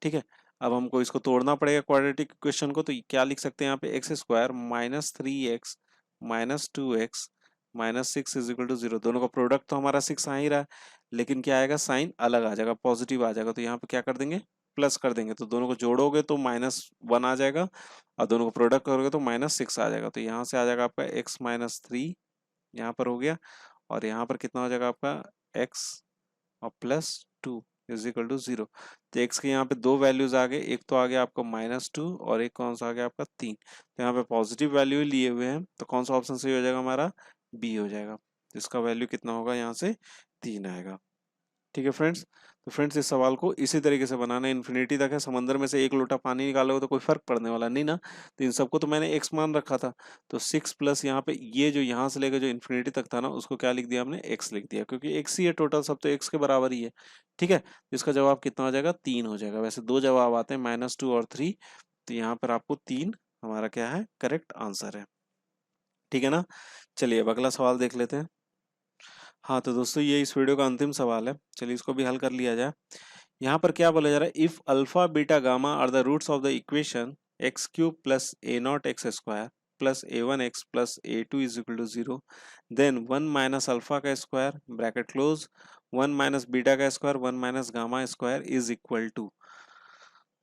ठीक है, अब हमको इसको तोड़ना पड़ेगा क्वाड्रेटिक इक्वेशन को। तो क्या लिख सकते हैं यहाँ पे, x square -3x minus 2x minus 6 is equal to 0। दोनों का प्रोडक्ट तो हमारा 6 आ ही रहा है, लेकिन क्या आएगा, साइन अलग आ जाएगा, पॉजिटिव आ जाएगा। तो यहाँ पे क्या कर देंगे, प्लस कर देंगे। तो दोनों को जोड़ोगे तो -1 आ जाएगा, और दोनों को प्रोडक्ट करोगे तो -6 आ जाएगा। तो यहाँ से आ जाएगा आपका x-3 यहाँ पर हो गया, और यहाँ पर कितना हो जाएगा आपका x और +2 इज इक्वल टू 0। तो x के यहाँ पे दो वैल्यूज आ गए, एक तो आ गया आपका -2, और एक कौन सा आ गया आपका 3। तो यहाँ पे पॉजिटिव वैल्यू लिए हुए हैं, तो कौन सा ऑप्शन सही हो जाएगा हमारा, बी हो जाएगा। इसका वैल्यू कितना होगा, यहाँ से 3 आएगा। ठीक है फ्रेंड्स, तो फ्रेंड्स इस सवाल को इसी तरीके से बनाना है। इन्फिनिटी तक है, समंदर में से एक लोटा पानी निकालोगे तो कोई फर्क पड़ने वाला नहीं ना। तो इन सबको तो मैंने एक्स मान रखा था, तो 6 प्लस यहाँ पे ये जो यहाँ से लेकर जो इन्फिनिटी तक था ना, उसको क्या लिख दिया हमने, एक्स लिख दिया, क्योंकि एक्स ही है टोटल, सब तो एक्स के बराबर ही है। ठीक है, इसका जवाब कितना हो जाएगा, 3 हो जाएगा। वैसे दो जवाब आते हैं, -2 और 3, तो यहाँ पर आपको 3 हमारा क्या है, करेक्ट आंसर है। ठीक है ना, चलिए अब अगला सवाल देख लेते हैं। हाँ तो दोस्तों, ये इस वीडियो का अंतिम सवाल है, चलिए इसको भी हल कर लिया जाए। यहाँ पर क्या बोला जा रहा है, if alpha beta gamma are the roots of the equation x³ plus a0 x square plus a1x plus a2 is equal to 0, then 1 minus alpha का square bracket close 1 minus beta का square 1 minus gamma square is equal to.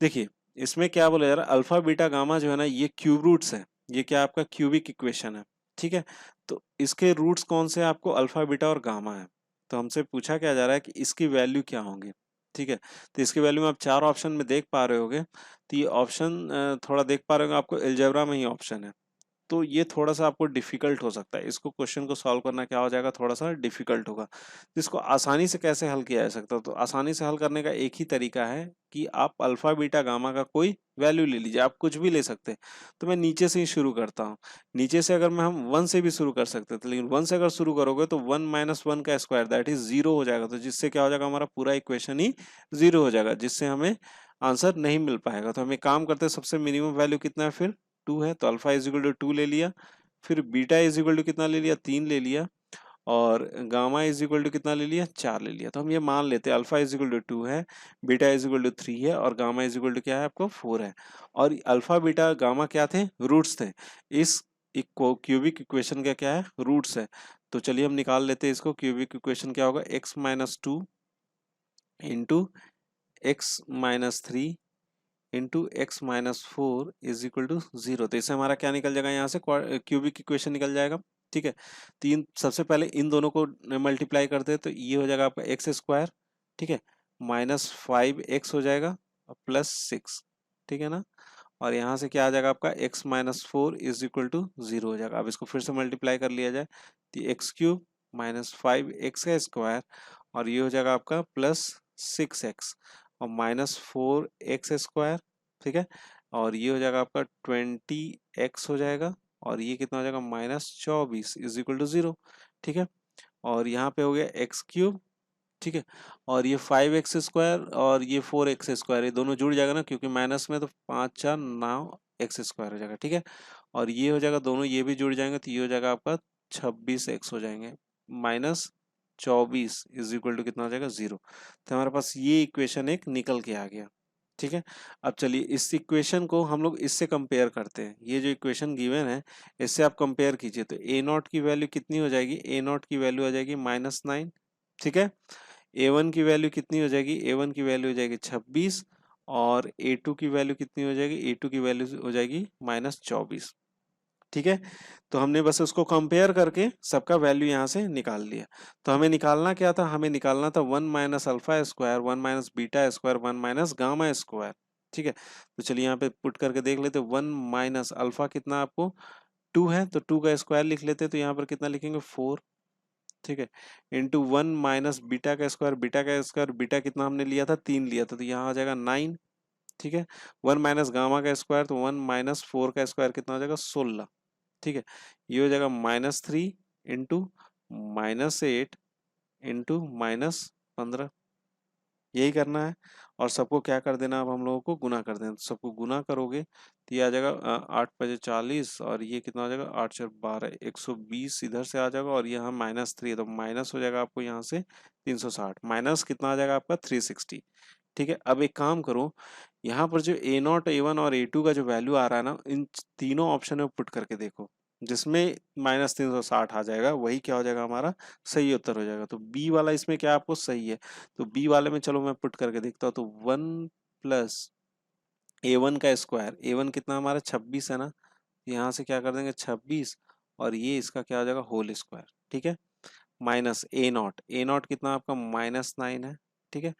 देखिए इसमें क्या बोला जा रहा है, alpha beta gamma जो है ना, ये क्यूब रूट्स है, ये क्या आपका क्यूबिक इक्वेशन है। ठीक है, तो इसके रूट्स कौन से हैं, आपको अल्फा बीटा और गामा है। तो हमसे पूछा क्या जा रहा है कि इसकी वैल्यू क्या होंगी। ठीक है, तो इसकी वैल्यू में आप 4 ऑप्शन में देख पा रहे होगे। तो ये ऑप्शन थोड़ा देख पा रहे होगे, आपको अलजेब्रा में ही ऑप्शन है, तो ये थोड़ा सा आपको डिफिकल्ट हो सकता है, इसको क्वेश्चन को सॉल्व करना क्या हो जाएगा, थोड़ा सा डिफिकल्ट होगा। तो इसको आसानी से कैसे हल किया जा सकता है, तो आसानी से हल करने का एक ही तरीका है कि आप अल्फा बीटा गामा का कोई वैल्यू ले लीजिए, आप कुछ भी ले सकते हैं। तो मैं नीचे से ही शुरू करता हूँ, नीचे से अगर मैं हम 1 से भी शुरू कर सकते थे, लेकिन 1 से अगर शुरू करोगे तो 1 माइनस 1 का स्क्वायर दैट इज 0 हो जाएगा। तो जिससे क्या हो जाएगा, हमारा पूरा इक्वेशन ही 0 हो जाएगा, जिससे हमें आंसर नहीं मिल पाएगा। तो हम एक काम करते हैं, सबसे मिनिमम वैल्यू कितना है फिर 2 है तो अल्फा इज इक्वल टू 2 ले लिया, फिर बीटा इज इक्वल टू कितना ले लिया, 3 ले लिया, और गामा इज इक्वल टू कितना ले लिया, 4 ले लिया। तो हम ये मान लेते हैं अल्फा इज इक्वल टू 2 है, बीटा इज इक्वल टू 3 है, और गामा इज इक्वल टू क्या है आपको 4 है। और अल्फा बीटा गामा क्या थे, रूट्स थे। इस क्यूबिक इक्वेशन का क्या है, रूट्स है। तो चलिए हम निकाल लेते हैं इसको। क्यूबिक इक्वेशन क्या होगा, x minus 2 into x minus 3 into x minus 4 is equal to 0। तो इससे हमारा क्या निकल जाएगा, यहाँ से क्यूबिक इक्वेशन निकल जाएगा। ठीक है, तीन सबसे पहले इन दोनों को मल्टीप्लाई करते हैं तो ये हो जाएगा आपका एक्स स्क्वायर, ठीक है, माइनस 5x हो जाएगा और प्लस 6, ठीक है ना। और यहाँ से क्या आ जाएगा आपका x minus 4 is equal to 0 हो जाएगा। अब इसको फिर से मल्टीप्लाई कर लिया जाए तो एक्स क्यूब माइनस 5x का स्क्वायर, और ये हो जाएगा आपका प्लस 6x और माइनस 4x स्क्वायर, ठीक है, और ये हो जाएगा आपका 20x हो जाएगा, और ये कितना हो जाएगा माइनस 24 इज इक्वल टू 0, ठीक है। और यहाँ पे हो गया एक्स क्यूब, ठीक है, और ये 5x स्क्वायर और ये 4x स्क्वायर, ये दोनों जुड़ जाएगा ना, क्योंकि माइनस में तो 5 4 9 एक्स स्क्वायर हो जाएगा, ठीक है। और ये हो जाएगा दोनों, ये भी जुड़ जाएंगे तो ये हो जाएगा आपका 26x हो जाएंगे, माइनस 24 इज इक्वल टू कितना हो जाएगा 0। तो हमारे पास ये इक्वेशन एक निकल के आ गया, ठीक है। अब चलिए इस इक्वेशन को हम लोग इससे कंपेयर करते हैं। ये जो इक्वेशन गिवन है इससे आप कंपेयर कीजिए तो ए नॉट की वैल्यू कितनी हो जाएगी, ए नॉट की वैल्यू आ जाएगी -9, ठीक है। a1 की वैल्यू कितनी हो जाएगी, a1 की वैल्यू हो जाएगी 26, और a2 की वैल्यू कितनी हो जाएगी, a2 की वैल्यू हो जाएगी -24, ठीक है। तो हमने बस उसको कंपेयर करके सबका वैल्यू यहाँ से निकाल लिया। तो हमें निकालना क्या था, हमें निकालना था 1 minus alpha square, 1 minus beta square, 1 minus gamma square, ठीक है। तो चलिए यहाँ पे पुट करके देख लेते, 1 माइनस अल्फा कितना आपको 2 है तो 2 का स्क्वायर लिख लेते, तो यहाँ पर कितना लिखेंगे 4, ठीक है, इंटू 1 माइनस बीटा का स्क्वायर, बीटा का स्क्वायर, बीटा कितना हमने लिया था 3 लिया था तो यहाँ आ जाएगा 9, ठीक है। 1 माइनस गामा का स्क्वायर तो 1 माइनस 4 का स्क्वायर कितना हो जाएगा 16, ठीक है। ये हो जाएगा -3 इंटू -8 इंटू -15, यही करना है। और सबको क्या कर देना, अब हम लोगों को गुना कर देना। तो सबको गुना करोगे तो ये आ जाएगा 8 5 40, और ये कितना हो जाएगा 8 4 12, 120 इधर से आ जाएगा, और यहाँ -3 है तो माइनस हो जाएगा आपको यहाँ से 360, माइनस कितना आ जाएगा आपका 360, ठीक है। अब एक काम करो, यहाँ पर जो ए नॉट A1 और A2 का जो वैल्यू आ रहा है ना, इन तीनों ऑप्शन में पुट करके देखो, जिसमें -360 आ जाएगा वही क्या हो जाएगा हमारा सही उत्तर हो जाएगा। तो बी वाला इसमें क्या आपको सही है, तो बी वाले में चलो मैं पुट करके देखता हूँ। तो 1 प्लस A1 का स्क्वायर, A1 कितना हमारा 26 है ना, यहाँ से क्या कर देंगे 26, और ये इसका क्या हो जाएगा होल स्क्वायर, ठीक है, माइनस ए नॉट कितना आपका -9 है, ठीक है।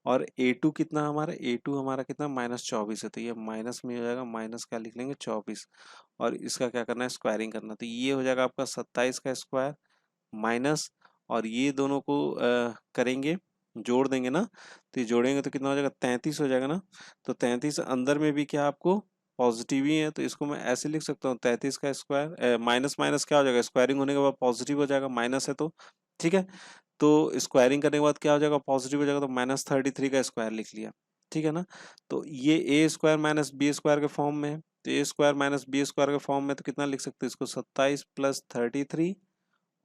और A2 कितना हमारा, A2 हमारा कितना -24 है, तो ये माइनस में हो जाएगा, माइनस क्या लिख लेंगे 24, और इसका क्या करना है स्क्वायरिंग करना, तो ये हो जाएगा आपका 27 का स्क्वायर माइनस, और ये दोनों को करेंगे जोड़ देंगे ना, तो ये जोड़ेंगे तो कितना हो जाएगा 33 हो जाएगा ना। तो 33 अंदर में भी क्या आपको पॉजिटिव ही है, तो इसको मैं ऐसे लिख सकता हूँ 33 का स्क्वायर माइनस माइनस क्या हो जाएगा, स्क्वायरिंग होने के बाद पॉजिटिव हो जाएगा, माइनस है तो, ठीक है। तो स्क्वायरिंग करने के बाद क्या हो जाएगा पॉजिटिव हो जाएगा, तो -33 का स्क्वायर लिख लिया, ठीक है ना। तो ये ए स्क्वायर माइनस बी स्क्वायर के फॉर्म में है, तो ए स्क्वायर माइनस बी स्क्वायर के फॉर्म में, तो कितना लिख सकते हैं इसको 27 प्लस 33,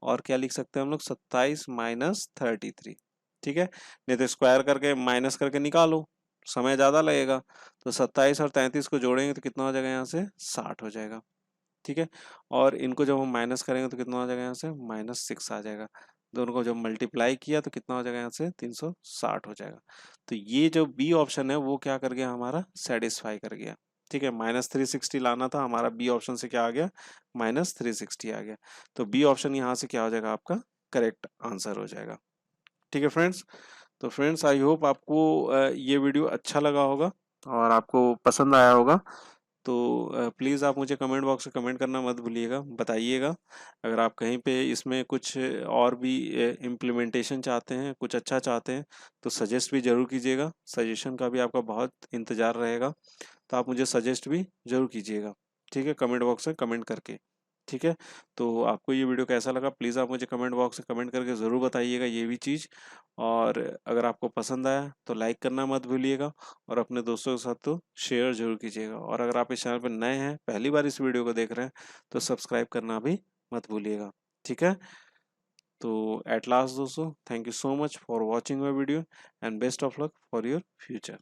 और क्या लिख सकते हैं हम लोग 27 माइनस 33, ठीक है। नहीं तो स्क्वायर करके माइनस करके निकालो, समय ज्यादा लगेगा। तो 27 और 33 को जोड़ेंगे तो कितना हो जाएगा यहाँ से 60 हो जाएगा, ठीक है। और इनको जब हम माइनस करेंगे तो कितना हो जाएगा यहाँ से -6 आ जाएगा। दोनों को जब मल्टीप्लाई किया तो कितना हो जाएगा यहाँ से 360 हो जाएगा। तो ये जो बी ऑप्शन है वो क्या कर गया हमारा सेटिस्फाई कर गया, ठीक है। -360 लाना था हमारा, बी ऑप्शन से क्या आ गया -360 आ गया। तो बी ऑप्शन यहाँ से क्या हो जाएगा आपका करेक्ट आंसर हो जाएगा, ठीक है फ्रेंड्स। तो फ्रेंड्स आई होप आपको ये वीडियो अच्छा लगा होगा और आपको पसंद आया होगा। तो प्लीज़ आप मुझे कमेंट बॉक्स में कमेंट करना मत भूलिएगा, बताइएगा अगर आप कहीं पे इसमें कुछ और भी इम्प्लीमेंटेशन चाहते हैं, कुछ अच्छा चाहते हैं तो सजेस्ट भी ज़रूर कीजिएगा। सजेशन का भी आपका बहुत इंतज़ार रहेगा, तो आप मुझे सजेस्ट भी ज़रूर कीजिएगा, ठीक है, कमेंट बॉक्स में कमेंट करके। ठीक है। तो आपको ये वीडियो कैसा लगा प्लीज़ आप मुझे कमेंट बॉक्स में कमेंट करके ज़रूर बताइएगा ये भी चीज़। और अगर आपको पसंद आया तो लाइक करना मत भूलिएगा और अपने दोस्तों के साथ तो शेयर ज़रूर कीजिएगा। और अगर आप इस चैनल पर नए हैं, पहली बार इस वीडियो को देख रहे हैं, तो सब्सक्राइब करना भी मत भूलिएगा। ठीक है। तो एट लास्ट दोस्तों, thank you so much for watching my video and best of luck for your future.